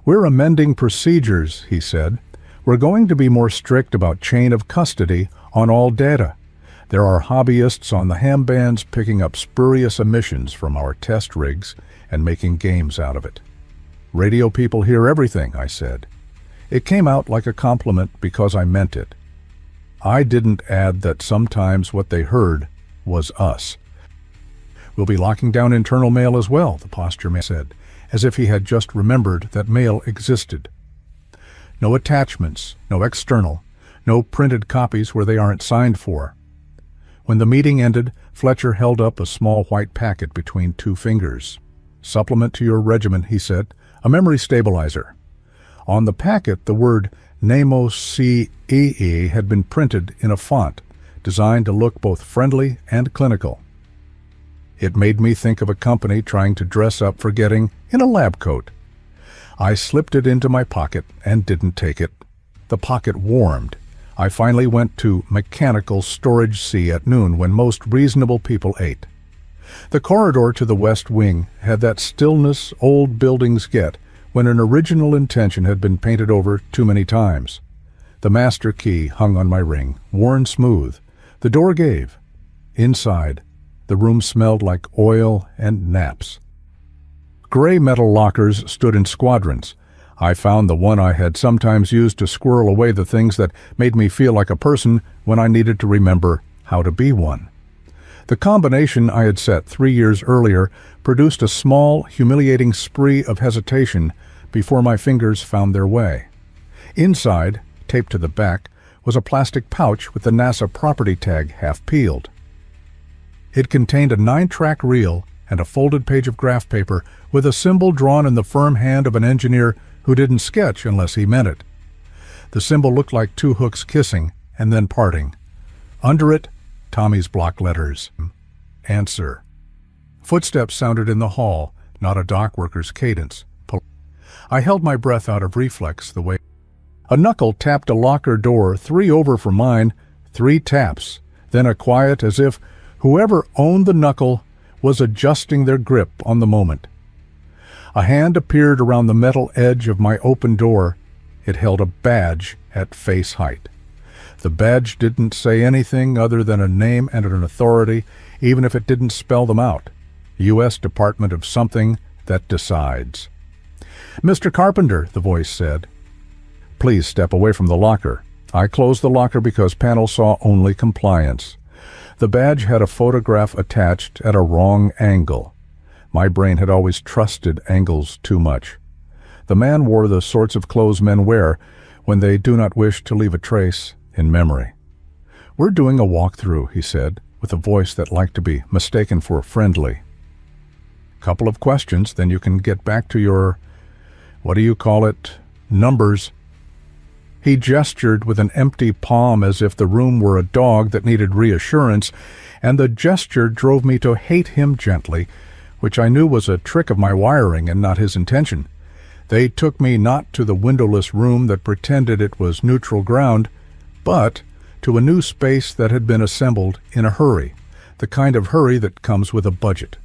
"We're amending procedures," he said. "We're going to be more strict about chain of custody on all data. There are hobbyists on the ham bands picking up spurious emissions from our test rigs and making games out of it." "Radio people hear everything," I said. It came out like a compliment because I meant it. I didn't add that sometimes what they heard was us. "We'll be locking down internal mail as well," the posture man said, as if he had just remembered that mail existed. "No attachments, no external, no printed copies where they aren't signed for." When the meeting ended, Fletcher held up a small white packet between 2 fingers. "Supplement to your regimen," he said, "a memory stabilizer." On the packet, the word Nemo CEE had been printed in a font designed to look both friendly and clinical. It made me think of a company trying to dress up for getting in a lab coat. I slipped it into my pocket and didn't take it. The pocket warmed. I finally went to mechanical storage C at noon when most reasonable people ate. The corridor to the west wing had that stillness old buildings get when an original intention had been painted over too many times. The master key hung on my ring, worn smooth. The door gave. Inside, the room smelled like oil and naps. Gray metal lockers stood in squadrons. I found the one I had sometimes used to squirrel away the things that made me feel like a person when I needed to remember how to be one. The combination I had set 3 years earlier produced a small, humiliating spree of hesitation before my fingers found their way. Inside, taped to the back, was a plastic pouch with the NASA property tag half peeled. It contained a 9-track reel and a folded page of graph paper with a symbol drawn in the firm hand of an engineer who didn't sketch unless he meant it. The symbol looked like 2 hooks kissing and then parting. Under it, Tommy's block letters. Answer. Footsteps sounded in the hall, not a dock worker's cadence. I held my breath out of reflex the way. A knuckle tapped a locker door 3 over from mine, 3 taps, then a quiet as if whoever owned the knuckle was adjusting their grip on the moment. A hand appeared around the metal edge of my open door. It held a badge at face height. The badge didn't say anything other than a name and an authority, even if it didn't spell them out. U.S. Department of something that decides. "Mr. Carpenter," the voice said. "Please step away from the locker." I closed the locker because panel saw only compliance. The badge had a photograph attached at a wrong angle. My brain had always trusted angles too much. The man wore the sorts of clothes men wear when they do not wish to leave a trace in memory. "We're doing a walkthrough," he said, with a voice that liked to be mistaken for friendly. "Couple of questions, then you can get back to your, what do you call it, numbers." He gestured with an empty palm as if the room were a dog that needed reassurance, and the gesture drove me to hate him gently, which I knew was a trick of my wiring and not his intention. They took me not to the windowless room that pretended it was neutral ground, but to a new space that had been assembled in a hurry, the kind of hurry that comes with a budget.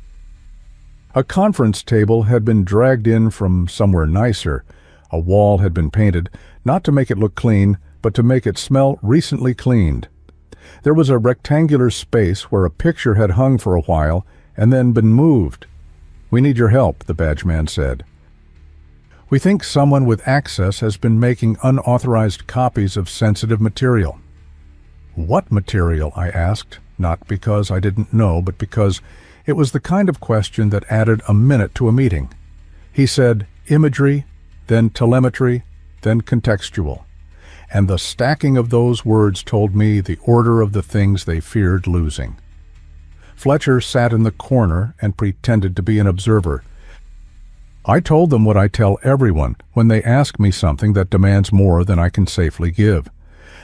A conference table had been dragged in from somewhere nicer. A wall had been painted, not to make it look clean, but to make it smell recently cleaned. There was a rectangular space where a picture had hung for a while and then been moved. "We need your help," the badge man said. "We think someone with access has been making unauthorized copies of sensitive material." "What material?" I asked, not because I didn't know, but because it was the kind of question that added a minute to a meeting. He said imagery, then telemetry, then contextual, and the stacking of those words told me the order of the things they feared losing. Fletcher sat in the corner and pretended to be an observer. I told them what I tell everyone when they ask me something that demands more than I can safely give,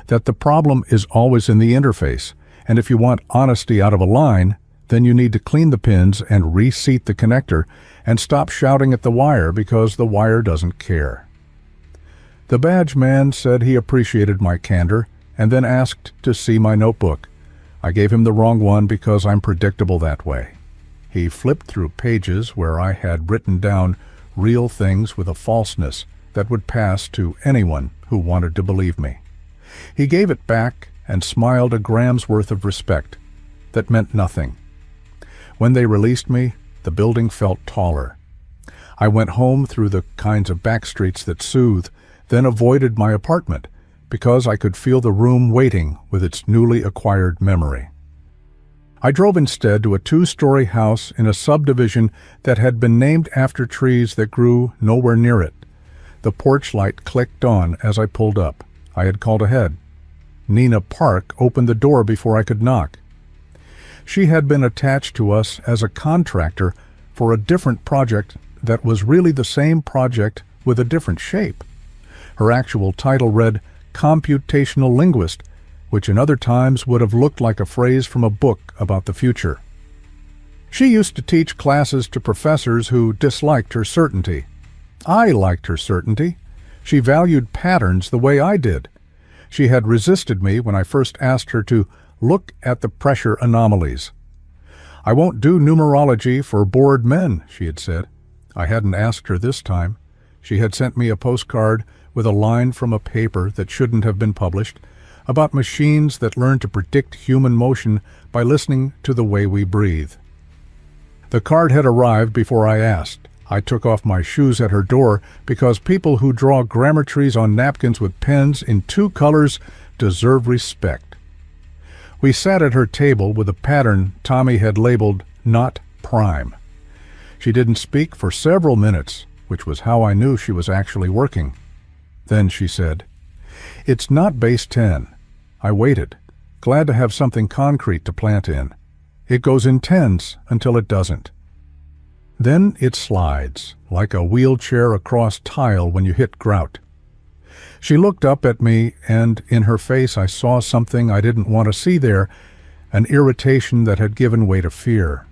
that the problem is always in the interface, and if you want honesty out of a line, then you need to clean the pins and reseat the connector and stop shouting at the wire because the wire doesn't care. The badge man said he appreciated my candor and then asked to see my notebook. I gave him the wrong one because I'm predictable that way. He flipped through pages where I had written down real things with a falseness that would pass to anyone who wanted to believe me. He gave it back and smiled a gram's worth of respect that meant nothing. When they released me, the building felt taller. I went home through the kinds of back streets that soothe, then avoided my apartment because I could feel the room waiting with its newly acquired memory. I drove instead to a 2-story house in a subdivision that had been named after trees that grew nowhere near it. The porch light clicked on as I pulled up. I had called ahead. Nina Park opened the door before I could knock. She had been attached to us as a contractor for a different project that was really the same project with a different shape. Her actual title read Computational Linguist, which in other times would have looked like a phrase from a book about the future. She used to teach classes to professors who disliked her certainty. I liked her certainty. She valued patterns the way I did. She had resisted me when I first asked her to look at the pressure anomalies. I won't do numerology for bored men, she had said. I hadn't asked her this time. She had sent me a postcard with a line from a paper that shouldn't have been published about machines that learn to predict human motion by listening to the way we breathe. The card had arrived before I asked. I took off my shoes at her door because people who draw grammar trees on napkins with pens in 2 colors deserve respect. We sat at her table with a pattern Tommy had labeled not prime. She didn't speak for several minutes, which was how I knew she was actually working. Then she said, "It's not base 10. I waited, glad to have something concrete to plant in. It goes in tens until it doesn't. Then it slides, like a wheelchair across tile when you hit grout." She looked up at me, and in her face I saw something I didn't want to see there, an irritation that had given way to fear.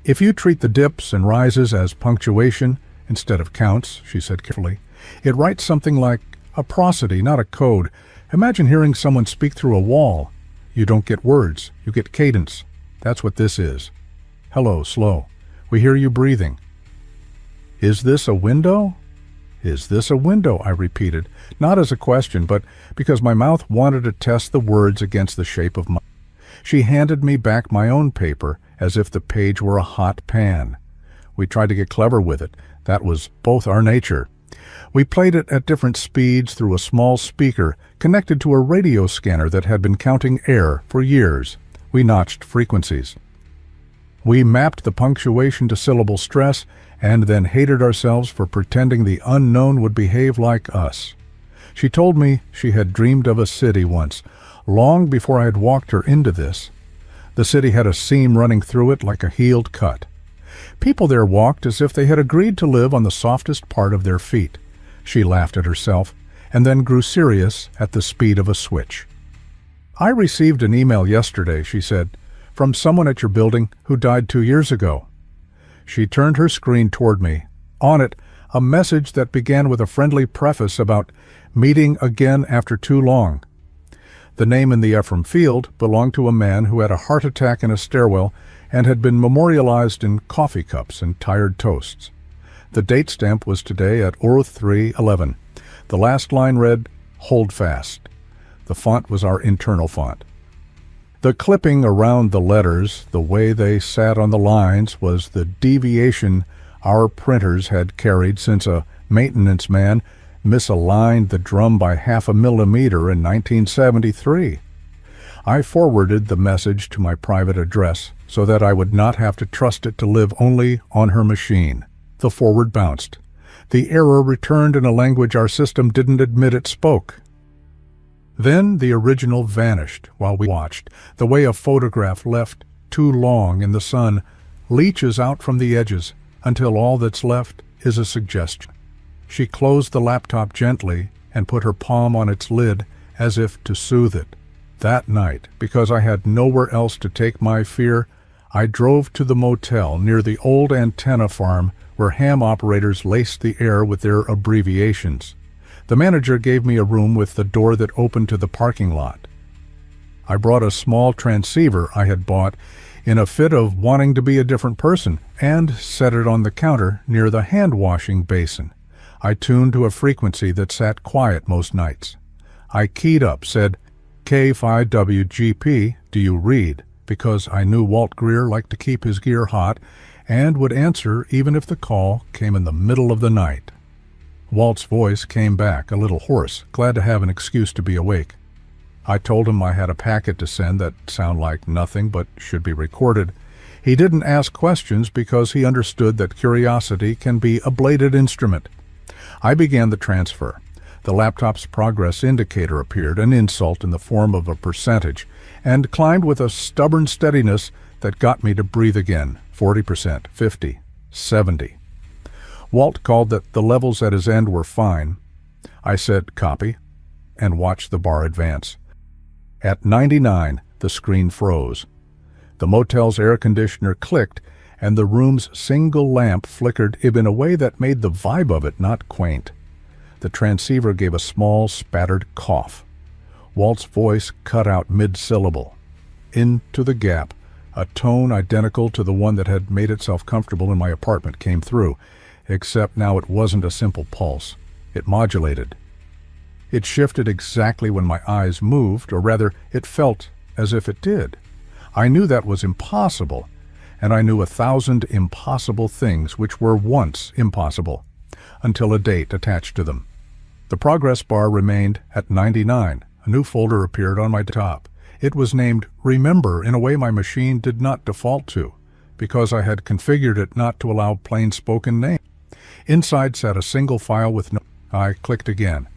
"If you treat the dips and rises as punctuation instead of counts," she said carefully, "it writes something like a prosody, not a code. Imagine hearing someone speak through a wall. You don't get words, you get cadence. That's what this is. Hello, slow. We hear you breathing." "Is this a window?" "Is this a window?" I repeated, not as a question, but because my mouth wanted to test the words against the shape of my. She handed me back my own paper as if the page were a hot pan. We tried to get clever with it. That was both our nature. We played it at different speeds through a small speaker connected to a radio scanner that had been counting air for years. We notched frequencies. We mapped the punctuation to syllable stress and then hated ourselves for pretending the unknown would behave like us. She told me she had dreamed of a city once, long before I had walked her into this. The city had a seam running through it like a healed cut. People there walked as if they had agreed to live on the softest part of their feet. She laughed at herself, and then grew serious at the speed of a switch. "I received an email yesterday," she said, "from someone at your building who died 2 years ago." She turned her screen toward me. On it, a message that began with a friendly preface about meeting again after too long. The name in the Ephraim field belonged to a man who had a heart attack in a stairwell and had been memorialized in coffee cups and tired toasts. The date stamp was today at Oroth 3:11. The last line read, "Hold fast." The font was our internal font. The clipping around the letters, the way they sat on the lines, was the deviation our printers had carried since a maintenance man misaligned the drum by 0.5 millimeter in 1973. I forwarded the message to my private address so that I would not have to trust it to live only on her machine. The forward bounced. The error returned in a language our system didn't admit it spoke. Then the original vanished while we watched, the way a photograph left too long in the sun leaches out from the edges until all that's left is a suggestion. She closed the laptop gently and put her palm on its lid as if to soothe it. That night, because I had nowhere else to take my fear, I drove to the motel near the old antenna farm where ham operators laced the air with their abbreviations. The manager gave me a room with the door that opened to the parking lot. I brought a small transceiver I had bought in a fit of wanting to be a different person and set it on the counter near the hand-washing basin. I tuned to a frequency that sat quiet most nights. I keyed up, said, K5WGP, do you read? Because I knew Walt Greer liked to keep his gear hot and would answer even if the call came in the middle of the night. Walt's voice came back, a little hoarse, glad to have an excuse to be awake. I told him I had a packet to send that sounded like nothing but should be recorded. He didn't ask questions because he understood that curiosity can be a bladed instrument. I began the transfer. The laptop's progress indicator appeared, an insult in the form of a percentage, and climbed with a stubborn steadiness that got me to breathe again. 40%, 50, 70. Walt called that the levels at his end were fine. I said, copy, and watched the bar advance. At 99, the screen froze. The motel's air conditioner clicked, and the room's single lamp flickered in a way that made the vibe of it not quaint. The transceiver gave a small, spattered cough. Walt's voice cut out mid-syllable. Into the gap, a tone identical to the one that had made itself comfortable in my apartment came through, except now it wasn't a simple pulse. It modulated. It shifted exactly when my eyes moved, or rather, it felt as if it did. I knew that was impossible, and I knew 1,000 impossible things which were once impossible, until a date attached to them. The progress bar remained at 99. A new folder appeared on my top. It was named Remember in a way my machine did not default to, because I had configured it not to allow plain-spoken names. Inside sat a single file with no... I clicked again.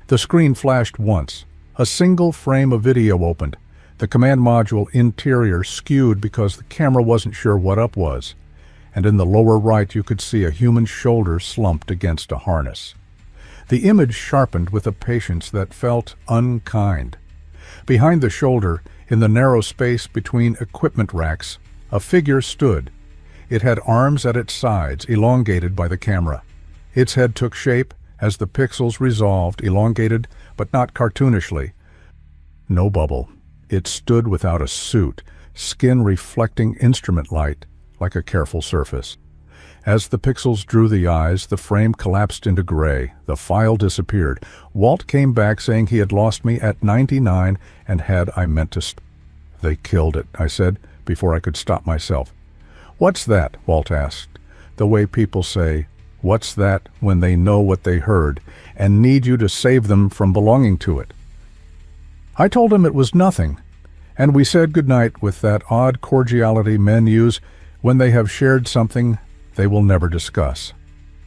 The screen flashed once. A single frame of video opened. The command module interior skewed because the camera wasn't sure what up was, and in the lower right you could see a human shoulder slumped against a harness. The image sharpened with a patience that felt unkind. Behind the shoulder, in the narrow space between equipment racks, a figure stood. It had arms at its sides, elongated by the camera. Its head took shape as the pixels resolved, elongated, but not cartoonishly. No bubble. It stood without a suit, skin reflecting instrument light like a careful surface. As the pixels drew the eyes, the frame collapsed into gray. The file disappeared. Walt came back saying he had lost me at 99 and had I meant to They killed it, I said, before I could stop myself. What's that? Walt asked. The way people say, what's that, when they know what they heard and need you to save them from belonging to it. I told him it was nothing, and we said goodnight with that odd cordiality men use when they have shared something they will never discuss.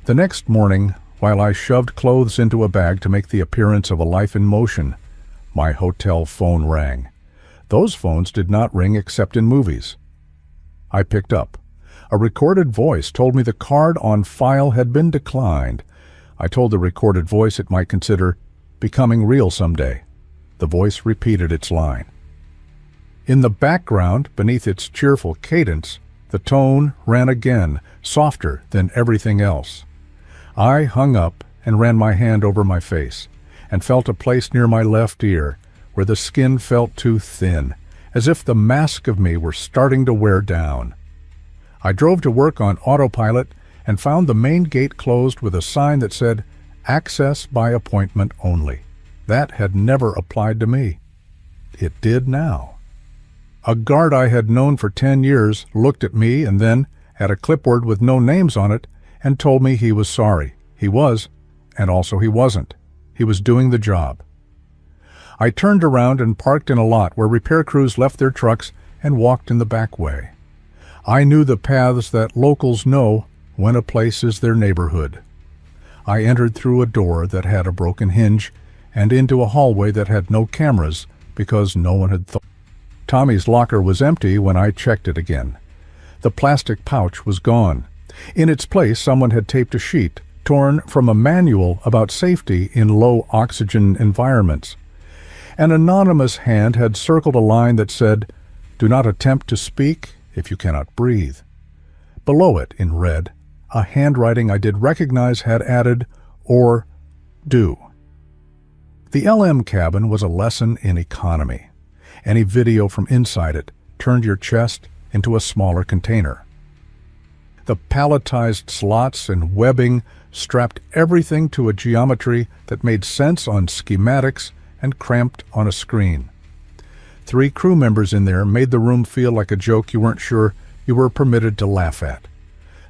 The next morning, while I shoved clothes into a bag to make the appearance of a life in motion, my hotel phone rang. Those phones did not ring except in movies. I picked up. A recorded voice told me the card on file had been declined. I told the recorded voice it might consider becoming real someday. The voice repeated its line. In the background, beneath its cheerful cadence, the tone ran again, softer than everything else. I hung up and ran my hand over my face, and felt a place near my left ear where the skin felt too thin, as if the mask of me were starting to wear down. I drove to work on autopilot and found the main gate closed with a sign that said, "Access by appointment only." That had never applied to me. It did now. A guard I had known for 10 years looked at me and then at a clipboard with no names on it and told me he was sorry. He was, and also he wasn't. He was doing the job. I turned around and parked in a lot where repair crews left their trucks and walked in the back way. I knew the paths that locals know when a place is their neighborhood. I entered through a door that had a broken hinge and into a hallway that had no cameras because no one had thought. Tommy's locker was empty when I checked it again. The plastic pouch was gone. In its place, someone had taped a sheet, torn from a manual about safety in low-oxygen environments. An anonymous hand had circled a line that said, "Do not attempt to speak if you cannot breathe." Below it, in red, a handwriting I did recognize had added, "or do." The LM cabin was a lesson in economy. Any video from inside it turned your chest into a smaller container. The palletized slots and webbing strapped everything to a geometry that made sense on schematics and cramped on a screen. 3 crew members in there made the room feel like a joke you weren't sure you were permitted to laugh at.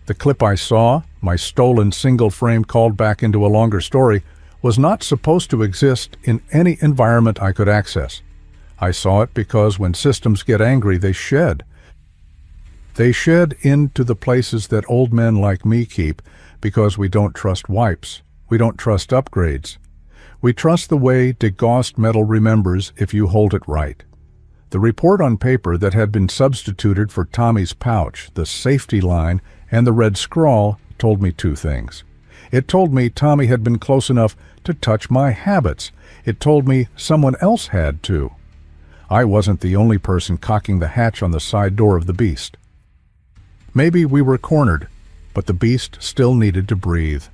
The clip I saw, my stolen single frame called back into a longer story, was not supposed to exist in any environment I could access. I saw it because when systems get angry, they shed. They shed into the places that old men like me keep because we don't trust wipes. We don't trust upgrades. We trust the way degaussed metal remembers if you hold it right. The report on paper that had been substituted for Tommy's pouch, the safety line, and the red scrawl told me 2 things. It told me Tommy had been close enough to touch my habits. It told me someone else had too. I wasn't the only person cocking the hatch on the side door of the beast. Maybe we were cornered, but the beast still needed to breathe.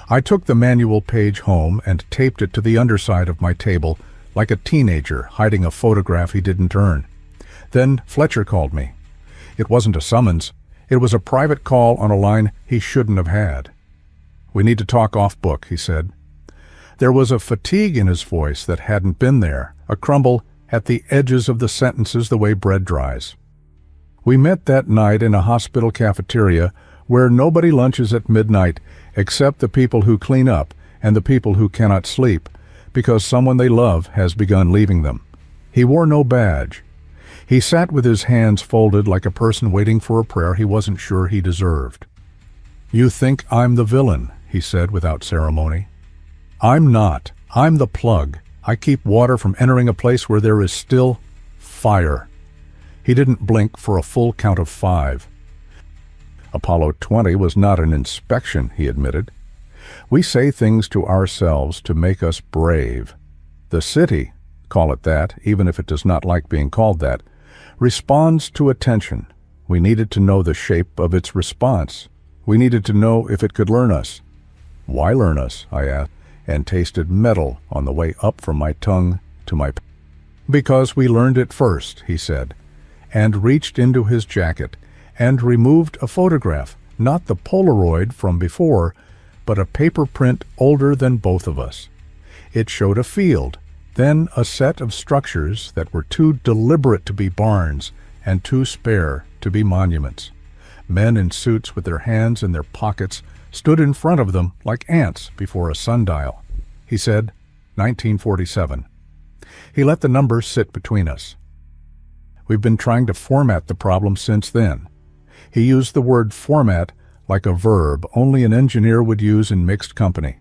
I took the manual page home and taped it to the underside of my table like a teenager hiding a photograph he didn't earn. Then Fletcher called me. It wasn't a summons. It was a private call on a line he shouldn't have had. "We need to talk off book," he said. There was a fatigue in his voice that hadn't been there, a crumble at the edges of the sentences the way bread dries. We met that night in a hospital cafeteria where nobody lunches at midnight except the people who clean up and the people who cannot sleep because someone they love has begun leaving them. He wore no badge. He sat with his hands folded like a person waiting for a prayer he wasn't sure he deserved. "You think I'm the villain," he said without ceremony. "I'm not. I'm the plug. I keep water from entering a place where there is still fire." He didn't blink for a full count of 5. Apollo 20 was not an inspection, he admitted. We say things to ourselves to make us brave. The city, call it that, even if it does not like being called that, responds to attention. We needed to know the shape of its response. We needed to know if it could learn us. "Why learn us?" I asked, and tasted metal on the way up from my tongue to my "Because we learned it first," he said, and reached into his jacket and removed a photograph, not the Polaroid from before, but a paper print older than both of us. It showed a field, then a set of structures that were too deliberate to be barns and too spare to be monuments. Men in suits with their hands in their pockets stood in front of them like ants before a sundial. He said, 1947. He let the number sit between us. We've been trying to format the problem since then. He used the word format like a verb only an engineer would use in mixed company.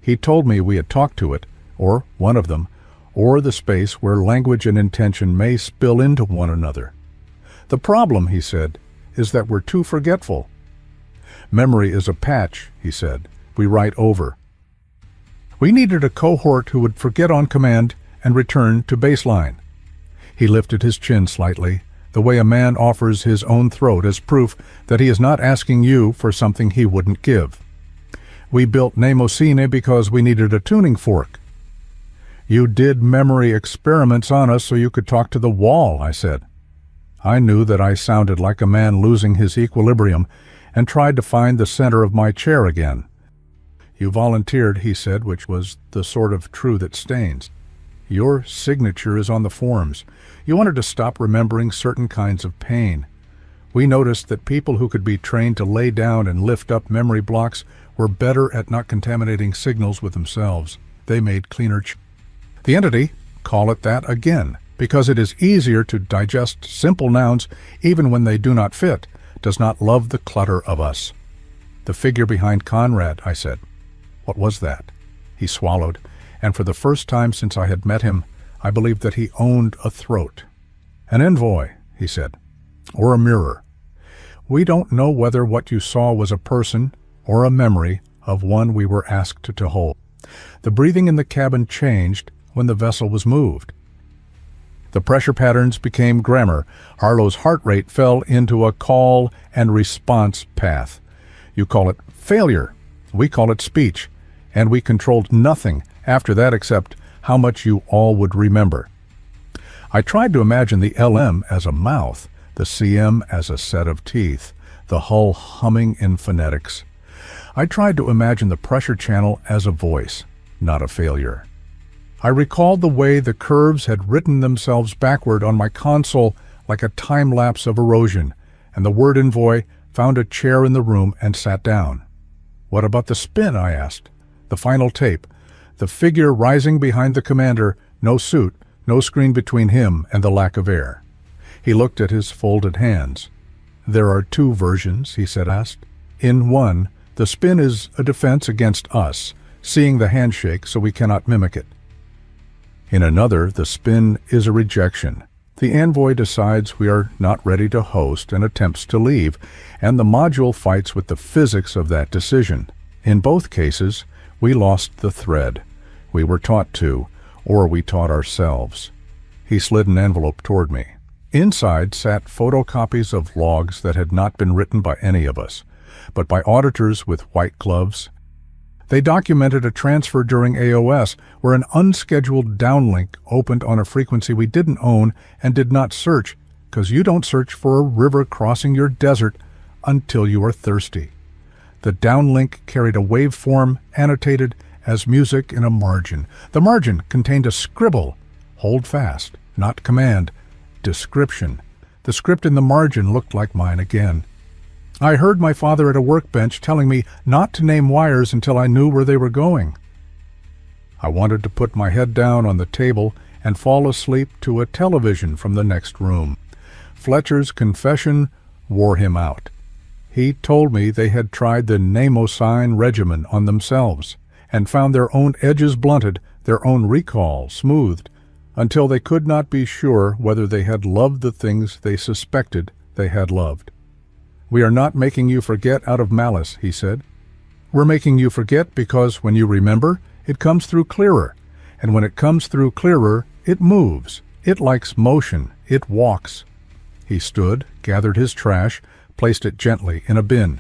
He told me we had talked to it, or one of them, or the space where language and intention may spill into one another. The problem, he said, is that we're too forgetful. Memory is a patch, he said. We write over. We needed a cohort who would forget on command and return to baseline. He lifted his chin slightly, the way a man offers his own throat as proof that he is not asking you for something he wouldn't give. We built Mnemosine because we needed a tuning fork. You did memory experiments on us so you could talk to the wall, I said. I knew that I sounded like a man losing his equilibrium and tried to find the center of my chair again. You volunteered, he said, which was the sort of true that stains. Your signature is on the forms. You wanted to stop remembering certain kinds of pain. We noticed that people who could be trained to lay down and lift up memory blocks were better at not contaminating signals with themselves. They made cleaner. The entity, call it that again, because it is easier to digest simple nouns even when they do not fit, does not love the clutter of us. The figure behind Conrad, I said. What was that? He swallowed, and for the first time since I had met him, I believed that he owned a throat. An envoy, he said, or a mirror. We don't know whether what you saw was a person or a memory of one we were asked to hold. The breathing in the cabin changed when the vessel was moved. The pressure patterns became grammar. Harlow's heart rate fell into a call and response path. You call it failure. We call it speech. And we controlled nothing after that except how much you all would remember. I tried to imagine the LM as a mouth, the CM as a set of teeth, the hull humming in phonetics. I tried to imagine the pressure channel as a voice, not a failure. I recalled the way the curves had written themselves backward on my console like a time-lapse of erosion, and the word envoy found a chair in the room and sat down. What about the spin, I asked. The final tape, the figure rising behind the commander, no suit, no screen between him and the lack of air. He looked at his folded hands. There are two versions, he said. In one, the spin is a defense against us, seeing the handshake so we cannot mimic it. In another, the spin is a rejection. The envoy decides we are not ready to host and attempts to leave, and the module fights with the physics of that decision. In both cases, we lost the thread. We were taught to, or we taught ourselves. He slid an envelope toward me. Inside sat photocopies of logs that had not been written by any of us, but by auditors with white gloves. They documented a transfer during AOS where an unscheduled downlink opened on a frequency we didn't own and did not search, because you don't search for a river crossing your desert until you are thirsty. The downlink carried a waveform annotated as music in a margin. The margin contained a scribble, hold fast, not command, description. The script in the margin looked like mine again. I heard my father at a workbench telling me not to name wires until I knew where they were going. I wanted to put my head down on the table and fall asleep to a television from the next room. Fletcher's confession wore him out. He told me they had tried the Mnemosine regimen on themselves and found their own edges blunted, their own recall smoothed, until they could not be sure whether they had loved the things they suspected they had loved. We are not making you forget out of malice, he said. We're making you forget because when you remember, it comes through clearer. And when it comes through clearer, it moves. It likes motion. It walks. He stood, gathered his trash, placed it gently in a bin.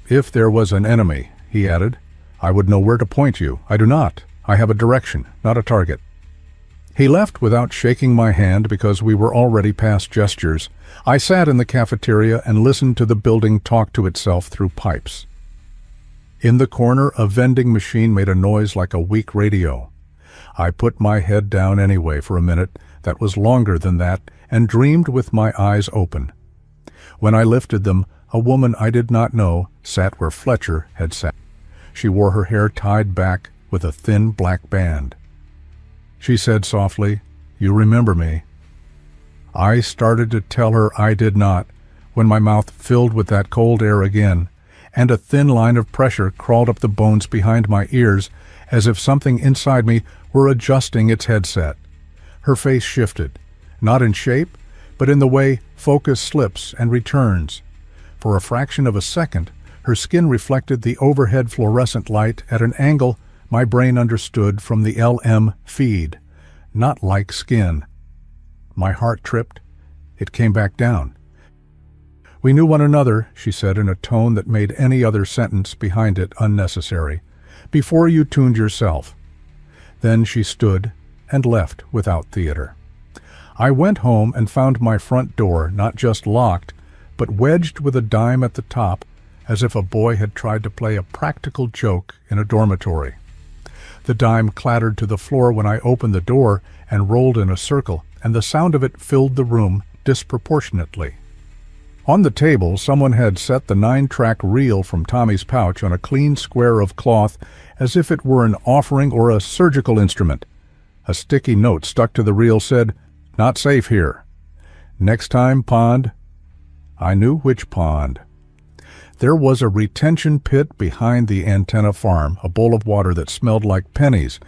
If there was an enemy, he added, I would know where to point you. I do not. I have a direction, not a target. He left without shaking my hand because we were already past gestures. I sat in the cafeteria and listened to the building talk to itself through pipes. In the corner, a vending machine made a noise like a weak radio. I put my head down anyway for a minute that was longer than that and dreamed with my eyes open. When I lifted them, a woman I did not know sat where Fletcher had sat. She wore her hair tied back with a thin black band. She said softly, You remember me. I started to tell her I did not, when my mouth filled with that cold air again, and a thin line of pressure crawled up the bones behind my ears as if something inside me were adjusting its headset. Her face shifted, not in shape, but in the way focus slips and returns. For a fraction of a second, her skin reflected the overhead fluorescent light at an angle my brain understood from the LM feed, not like skin. My heart tripped. It came back down. We knew one another, she said in a tone that made any other sentence behind it unnecessary, before you tuned yourself. Then she stood and left without theater. I went home and found my front door not just locked, but wedged with a dime at the top, as if a boy had tried to play a practical joke in a dormitory. The dime clattered to the floor when I opened the door and rolled in a circle, and the sound of it filled the room disproportionately. On the table, someone had set the 9-track reel from Tommy's pouch on a clean square of cloth as if it were an offering or a surgical instrument. A sticky note stuck to the reel said, "Not safe here. Next time, pond." I knew which pond. There was a retention pit behind the antenna farm, a bowl of water that smelled like pennies.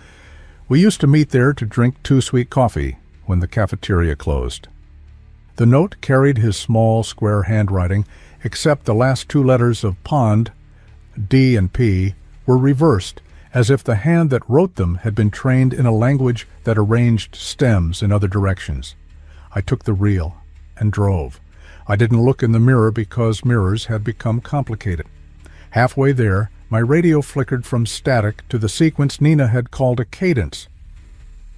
We used to meet there to drink too-sweet coffee when the cafeteria closed. The note carried his small, square handwriting, except the last two letters of pond, D and P, were reversed, as if the hand that wrote them had been trained in a language that arranged stems in other directions. I took the reel and drove. I didn't look in the mirror because mirrors had become complicated. Halfway there, my radio flickered from static to the sequence Nina had called a cadence.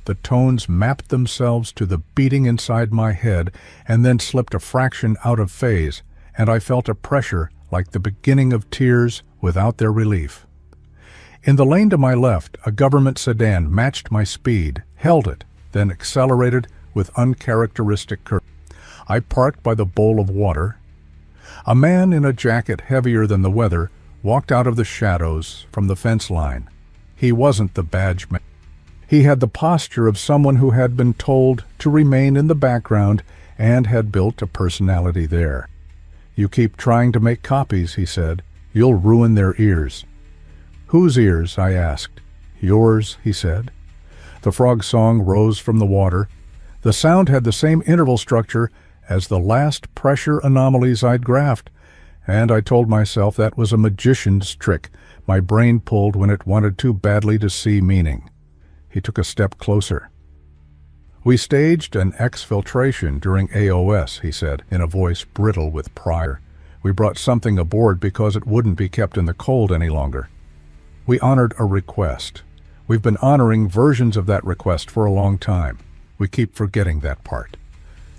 The tones mapped themselves to the beating inside my head and then slipped a fraction out of phase, and I felt a pressure like the beginning of tears without their relief. In the lane to my left, a government sedan matched my speed, held it, then accelerated with uncharacteristic curve. I parked by the bowl of water. A man in a jacket heavier than the weather walked out of the shadows from the fence line. He wasn't the badge man. He had the posture of someone who had been told to remain in the background and had built a personality there. "You keep trying to make copies," he said. "You'll ruin their ears." "Whose ears?" I asked. "Yours," he said. The frog song rose from the water. The sound had the same interval structure as the last pressure anomalies I'd graphed, and I told myself that was a magician's trick my brain pulled when it wanted too badly to see meaning. He took a step closer. "We staged an exfiltration during AOS," he said, in a voice brittle with pride. "We brought something aboard because it wouldn't be kept in the cold any longer. We honored a request. We've been honoring versions of that request for a long time. We keep forgetting that part."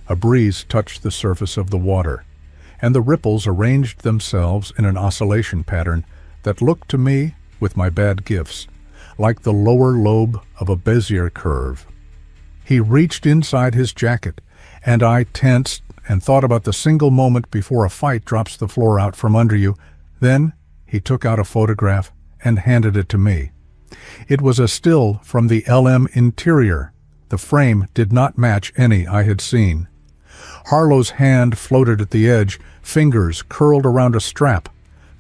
A breeze touched the surface of the water, and the ripples arranged themselves in an oscillation pattern that looked to me, with my bad gifts, like the lower lobe of a Bezier curve. He reached inside his jacket, and I tensed and thought about the single moment before a fight drops the floor out from under you. Then he took out a photograph and handed it to me. It was a still from the LM interior. The frame did not match any I had seen. Harlow's hand floated at the edge, fingers curled around a strap.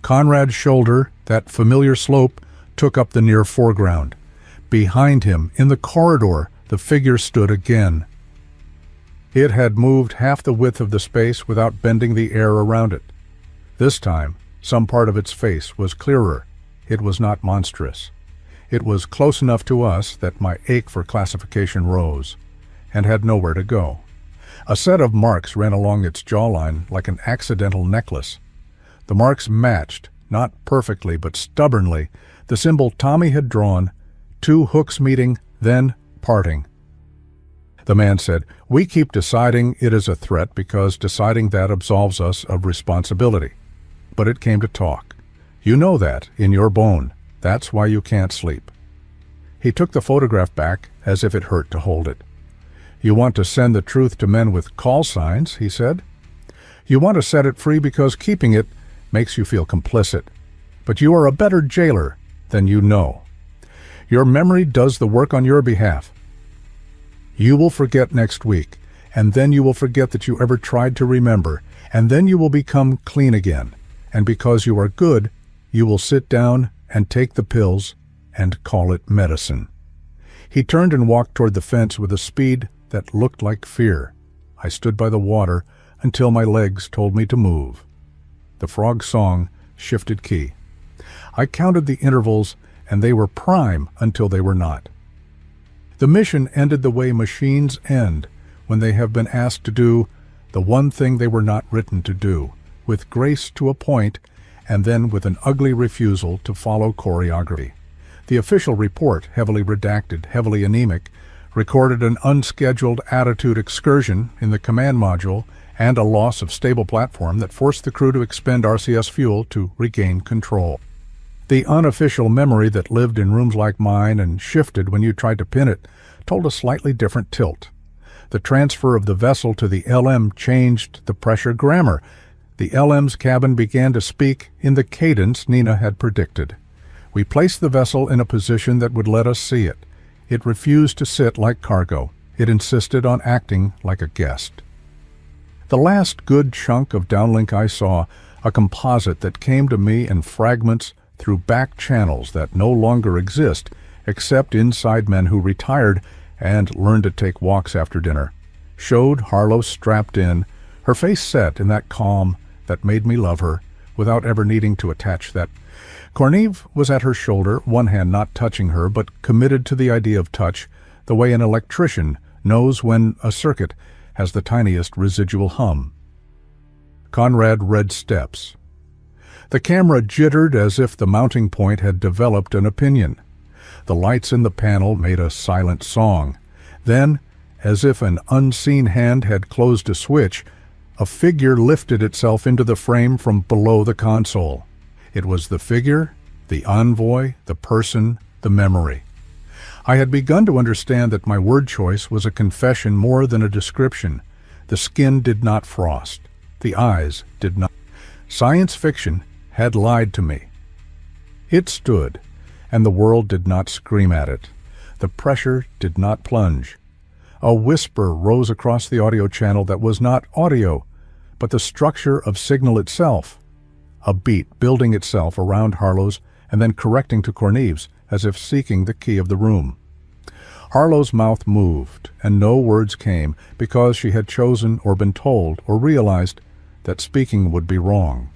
Conrad's shoulder, that familiar slope, took up the near foreground. Behind him, in the corridor, the figure stood again. It had moved half the width of the space without bending the air around it. This time, some part of its face was clearer. It was not monstrous. It was close enough to us that my ache for classification rose, and had nowhere to go. A set of marks ran along its jawline like an accidental necklace. The marks matched, not perfectly but stubbornly, the symbol Tommy had drawn, two hooks meeting, then parting. The man said, "We keep deciding it is a threat because deciding that absolves us of responsibility." But it came to talk. "You know that, in your bone. That's why you can't sleep." He took the photograph back as if it hurt to hold it. "You want to send the truth to men with call signs," he said. "You want to set it free because keeping it makes you feel complicit. But you are a better jailer than you know. Your memory does the work on your behalf. You will forget next week, and then you will forget that you ever tried to remember, and then you will become clean again. And because you are good, you will sit down and take the pills and call it medicine." He turned and walked toward the fence with a speed that looked like fear. I stood by the water until my legs told me to move. The frog song shifted key. I counted the intervals, and they were prime until they were not. The mission ended the way machines end when they have been asked to do the one thing they were not written to do, with grace to a point, and then with an ugly refusal to follow choreography. The official report, heavily redacted, heavily anemic, recorded an unscheduled attitude excursion in the command module and a loss of stable platform that forced the crew to expend RCS fuel to regain control. The unofficial memory that lived in rooms like mine and shifted when you tried to pin it told a slightly different tilt. The transfer of the vessel to the LM changed the pressure grammar. The LM's cabin began to speak in the cadence Nina had predicted. We placed the vessel in a position that would let us see it. It refused to sit like cargo. It insisted on acting like a guest. The last good chunk of downlink I saw, a composite that came to me in fragments through back channels that no longer exist except inside men who retired and learned to take walks after dinner, showed Harlow strapped in, her face set in that calm that made me love her without ever needing to attach that. Corneve was at her shoulder, one hand not touching her but committed to the idea of touch, the way an electrician knows when a circuit has the tiniest residual hum. Conrad read steps. The camera jittered as if the mounting point had developed an opinion. The lights in the panel made a silent song. Then, as if an unseen hand had closed a switch, a figure lifted itself into the frame from below the console. It was the figure, the envoy, the person, the memory. I had begun to understand that my word choice was a confession more than a description. The skin did not frost. The eyes did not. Science fiction had lied to me. It stood, and the world did not scream at it. The pressure did not plunge. A whisper rose across the audio channel that was not audio, but the structure of signal itself. A beat building itself around Harlow's and then correcting to Corneve's, as if seeking the key of the room. Harlow's mouth moved, and no words came because she had chosen or been told or realized that speaking would be wrong.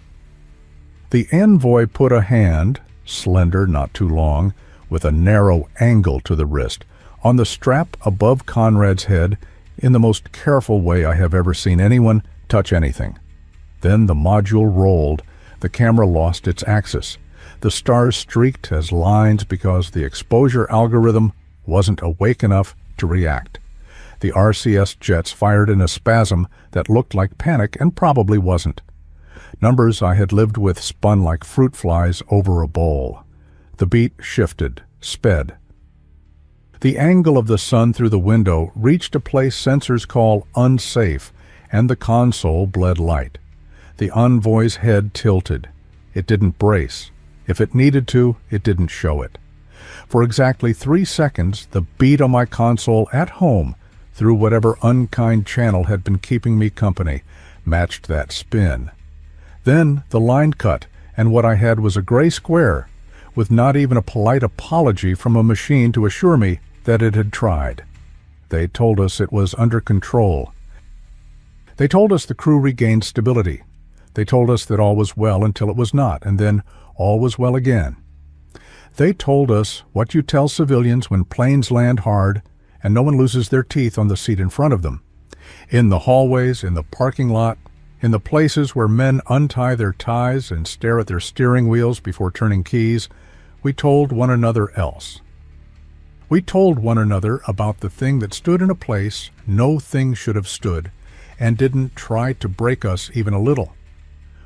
The envoy put a hand, slender, not too long, with a narrow angle to the wrist, on the strap above Conrad's head in the most careful way I have ever seen anyone touch anything. Then the module rolled. The camera lost its axis. The stars streaked as lines because the exposure algorithm wasn't awake enough to react. The RCS jets fired in a spasm that looked like panic and probably wasn't. Numbers I had lived with spun like fruit flies over a bowl. The beat shifted, sped. The angle of the sun through the window reached a place sensors call unsafe, and the console bled light. The envoy's head tilted. It didn't brace. If it needed to, it didn't show it. For exactly 3 seconds, the beat on my console at home, through whatever unkind channel had been keeping me company, matched that spin. Then the line cut, and what I had was a gray square, with not even a polite apology from a machine to assure me that it had tried. They told us it was under control. They told us the crew regained stability. They told us that all was well until it was not, and then all was well again. They told us what you tell civilians when planes land hard and no one loses their teeth on the seat in front of them. In the hallways, in the parking lot, in the places where men untie their ties and stare at their steering wheels before turning keys, we told one another else. We told one another about the thing that stood in a place no thing should have stood and didn't try to break us even a little.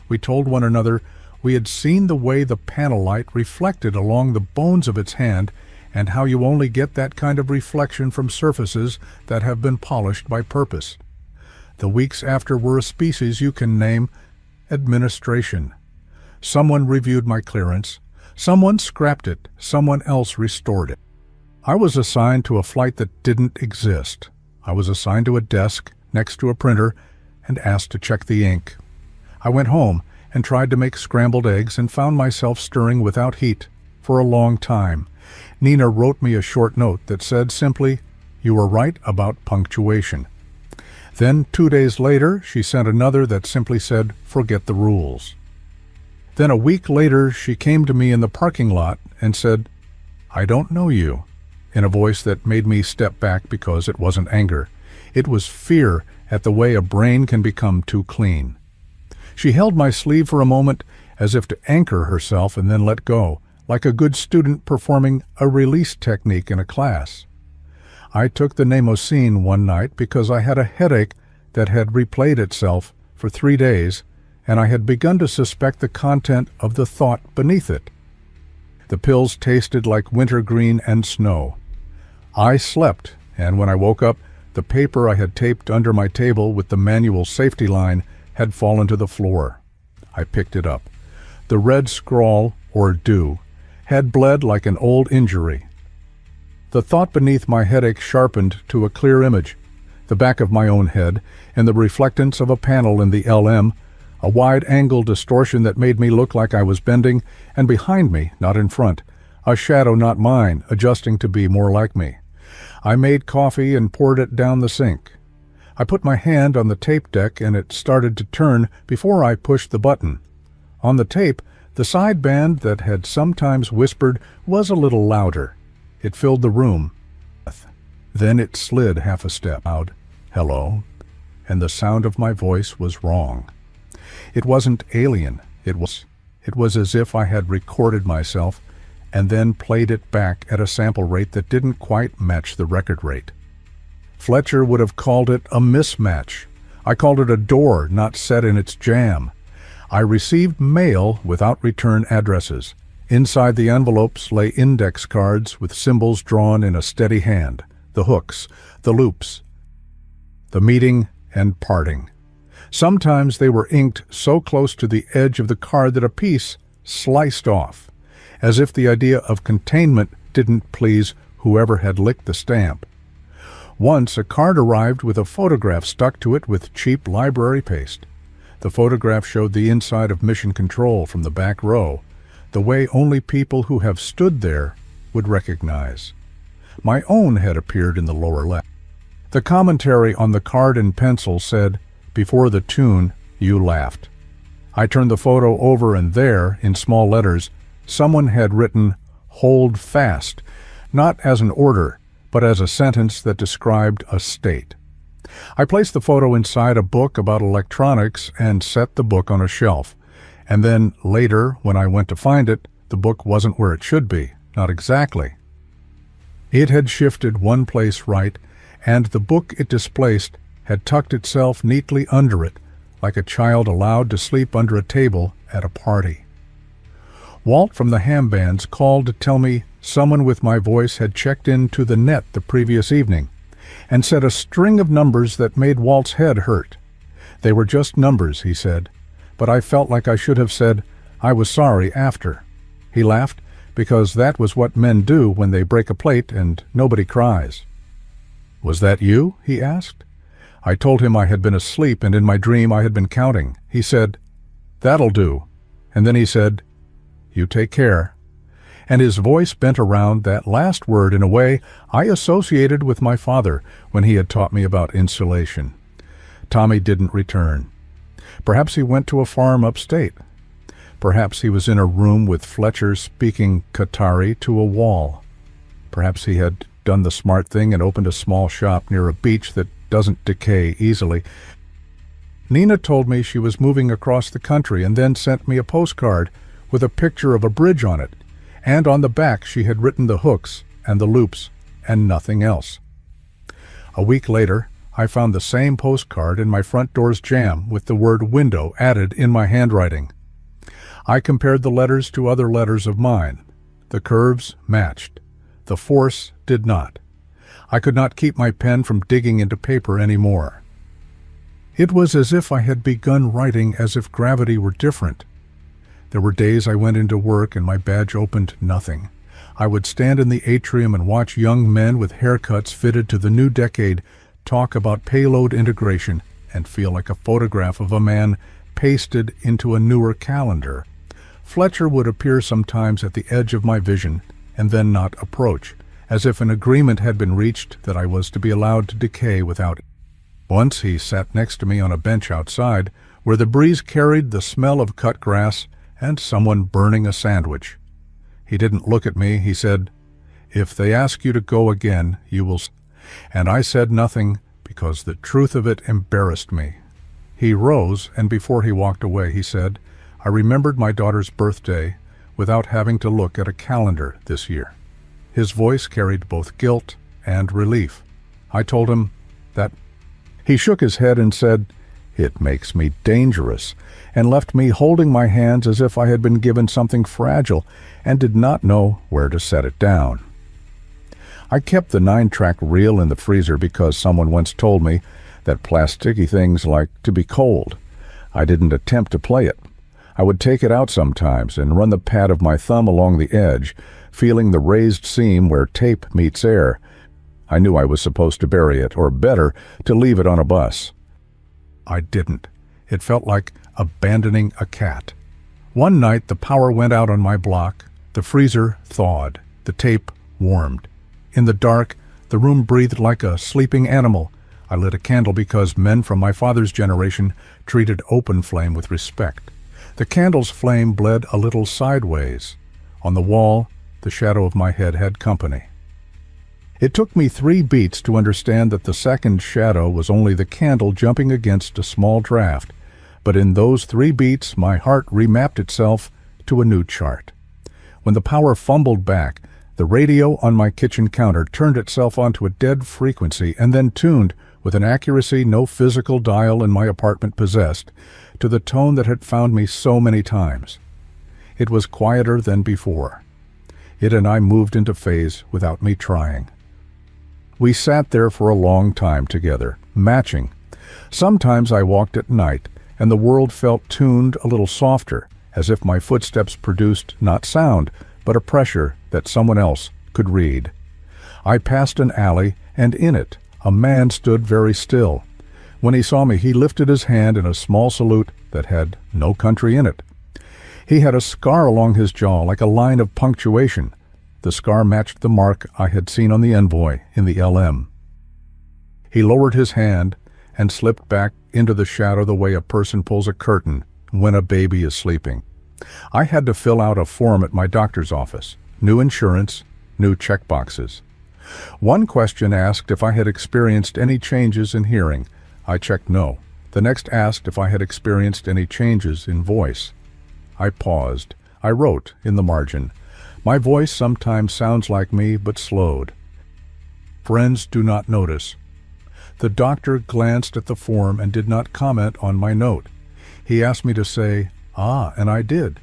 We told one another we had seen the way the panel light reflected along the bones of its hand and how you only get that kind of reflection from surfaces that have been polished by purpose. The weeks after were a species you can name administration. Someone reviewed my clearance. Someone scrapped it. Someone else restored it. I was assigned to a flight that didn't exist. I was assigned to a desk next to a printer and asked to check the ink. I went home and tried to make scrambled eggs and found myself stirring without heat for a long time. Nina wrote me a short note that said simply, "You were right about punctuation." Then 2 days later, she sent another that simply said, "Forget the rules." Then a week later, she came to me in the parking lot and said, "I don't know you," in a voice that made me step back because it wasn't anger. It was fear at the way a brain can become too clean. She held my sleeve for a moment as if to anchor herself and then let go, like a good student performing a release technique in a class. I took the Namocine one night because I had a headache that had replayed itself for 3 days, and I had begun to suspect the content of the thought beneath it. The pills tasted like wintergreen and snow. I slept, and when I woke up, the paper I had taped under my table with the manual safety line had fallen to the floor. I picked it up. The red scrawl, or dew, had bled like an old injury. The thought beneath my headache sharpened to a clear image. The back of my own head, and the reflectance of a panel in the LM, a wide-angle distortion that made me look like I was bending, and behind me, not in front, a shadow not mine, adjusting to be more like me. I made coffee and poured it down the sink. I put my hand on the tape deck and it started to turn before I pushed the button. On the tape, the sideband that had sometimes whispered was a little louder. It filled the room. Then it slid half a step out. Hello. And the sound of my voice was wrong. It wasn't alien. It was as if I had recorded myself and then played it back at a sample rate that didn't quite match the record rate. Fletcher would have called it a mismatch. I called it a door not set in its jam. I received mail without return addresses. Inside the envelopes lay index cards with symbols drawn in a steady hand, the hooks, the loops, the meeting and parting. Sometimes they were inked so close to the edge of the card that a piece sliced off, as if the idea of containment didn't please whoever had licked the stamp. Once a card arrived with a photograph stuck to it with cheap library paste. The photograph showed the inside of Mission Control from the back row, the way only people who have stood there would recognize. My own had appeared in the lower left. The commentary on the card in pencil said, "Before the tune, you laughed." I turned the photo over and there, in small letters, someone had written, "Hold fast," not as an order, but as a sentence that described a state. I placed the photo inside a book about electronics and set the book on a shelf. And then, later, when I went to find it, the book wasn't where it should be, not exactly. It had shifted one place right, and the book it displaced had tucked itself neatly under it, like a child allowed to sleep under a table at a party. Walt from the ham bands called to tell me someone with my voice had checked into the net the previous evening and said a string of numbers that made Walt's head hurt. They were just numbers, he said, but I felt like I should have said, "I was sorry," after. He laughed, because that was what men do when they break a plate and nobody cries. "Was that you?" he asked. I told him I had been asleep and in my dream I had been counting. He said, "That'll do." And then he said, "You take care." And his voice bent around that last word in a way I associated with my father when he had taught me about insulation. Tommy didn't return. Perhaps he went to a farm upstate. Perhaps he was in a room with Fletcher speaking Qatari to a wall. Perhaps he had done the smart thing and opened a small shop near a beach that doesn't decay easily. Nina told me she was moving across the country and then sent me a postcard with a picture of a bridge on it, and on the back she had written the hooks and the loops and nothing else. A week later, I found the same postcard in my front door's jamb with the word window added in my handwriting. I compared the letters to other letters of mine. The curves matched. The force did not. I could not keep my pen from digging into paper anymore. It was as if I had begun writing as if gravity were different. There were days I went into work and my badge opened nothing. I would stand in the atrium and watch young men with haircuts fitted to the new decade talk about payload integration and feel like a photograph of a man pasted into a newer calendar. Fletcher would appear sometimes at the edge of my vision and then not approach, as if an agreement had been reached that I was to be allowed to decay without it. Once he sat next to me on a bench outside, where the breeze carried the smell of cut grass and someone burning a sandwich. He didn't look at me. He said, "If they ask you to go again, you will." And I said nothing because the truth of it embarrassed me. He rose, and before he walked away, he said, "I remembered my daughter's birthday without having to look at a calendar this year." His voice carried both guilt and relief. I told him that. He shook his head and said, "It makes me dangerous," and left me holding my hands as if I had been given something fragile and did not know where to set it down. I kept the 9-track reel in the freezer because someone once told me that plasticky things like to be cold. I didn't attempt to play it. I would take it out sometimes and run the pad of my thumb along the edge, feeling the raised seam where tape meets air. I knew I was supposed to bury it, or better, to leave it on a bus. I didn't. It felt like abandoning a cat. One night the power went out on my block, the freezer thawed, the tape warmed. In the dark, the room breathed like a sleeping animal. I lit a candle because men from my father's generation treated open flame with respect. The candle's flame bled a little sideways. On the wall, the shadow of my head had company. It took me 3 beats to understand that the second shadow was only the candle jumping against a small draft, but in those 3 beats my heart remapped itself to a new chart. When the power fumbled back, the radio on my kitchen counter turned itself onto a dead frequency and then tuned, with an accuracy no physical dial in my apartment possessed, to the tone that had found me so many times. It was quieter than before. It and I moved into phase without me trying. We sat there for a long time together, matching. Sometimes I walked at night, and the world felt tuned a little softer, as if my footsteps produced not sound, but a pressure that someone else could read. I passed an alley, and in it, a man stood very still. When he saw me, he lifted his hand in a small salute that had no country in it. He had a scar along his jaw, like a line of punctuation. The scar matched the mark I had seen on the envoy in the LM. He lowered his hand and slipped back into the shadow the way a person pulls a curtain when a baby is sleeping. I had to fill out a form at my doctor's office. New insurance, new checkboxes. One question asked if I had experienced any changes in hearing. I checked no. The next asked if I had experienced any changes in voice. I paused. I wrote in the margin, "My voice sometimes sounds like me, but slowed. Friends do not notice." The doctor glanced at the form and did not comment on my note. He asked me to say, "Ah," and I did.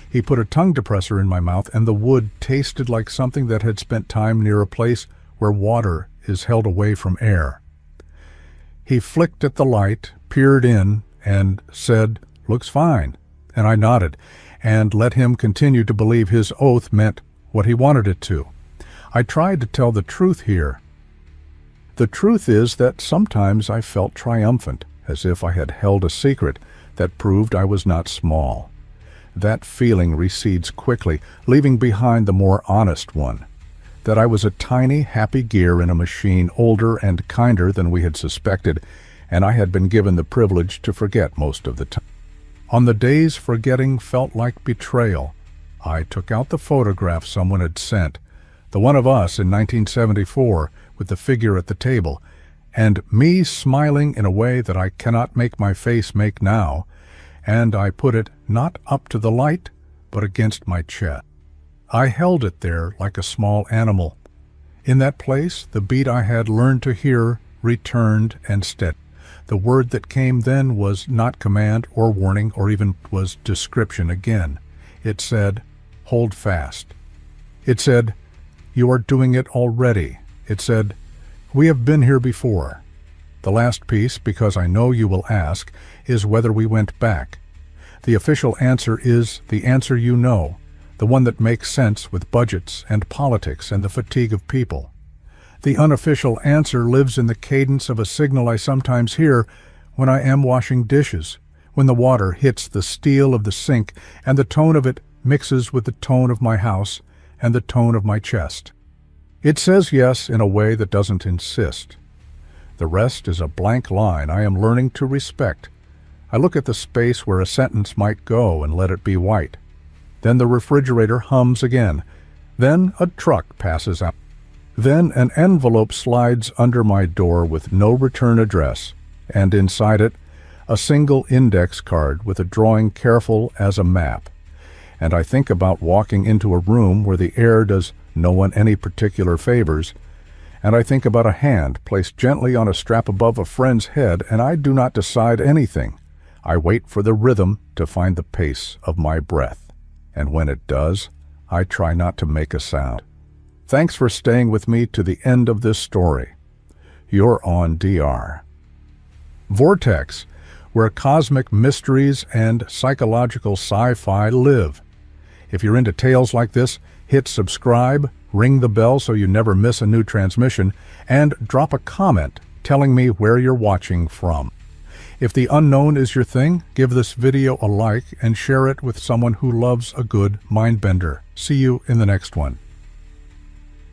He put a tongue depressor in my mouth, and the wood tasted like something that had spent time near a place where water is held away from air. He flicked at the light, peered in, and said, "Looks fine." And I nodded, and let him continue to believe his oath meant what he wanted it to. I tried to tell the truth here. The truth is that sometimes I felt triumphant, as if I had held a secret that proved I was not small. That feeling recedes quickly, leaving behind the more honest one, that I was a tiny, happy gear in a machine older and kinder than we had suspected, and I had been given the privilege to forget most of the time. On the days forgetting felt like betrayal, I took out the photograph someone had sent, the one of us in 1974 with the figure at the table, and me smiling in a way that I cannot make my face make now, and I put it not up to the light, but against my chest. I held it there like a small animal. In that place, the beat I had learned to hear returned and steadied. The word that came then was not command or warning or even was description again. It said, "Hold fast." It said, "You are doing it already." It said, "We have been here before." The last piece, because I know you will ask, is whether we went back. The official answer is the answer you know, the one that makes sense with budgets and politics and the fatigue of people. The unofficial answer lives in the cadence of a signal I sometimes hear when I am washing dishes, when the water hits the steel of the sink and the tone of it mixes with the tone of my house and the tone of my chest. It says yes in a way that doesn't insist. The rest is a blank line I am learning to respect. I look at the space where a sentence might go and let it be white. Then the refrigerator hums again. Then a truck passes out. Then an envelope slides under my door with no return address, and inside it, a single index card with a drawing careful as a map. And I think about walking into a room where the air does no one any particular favors, and I think about a hand placed gently on a strap above a friend's head, and I do not decide anything. I wait for the rhythm to find the pace of my breath, and when it does, I try not to make a sound. Thanks for staying with me to the end of this story. You're on DR. Vortex. where cosmic mysteries and psychological sci-fi live. If you're into tales like this, hit subscribe, ring the bell so you never miss a new transmission, and drop a comment telling me where you're watching from. If the unknown is your thing, give this video a like and share it with someone who loves a good mind bender. See you in the next one.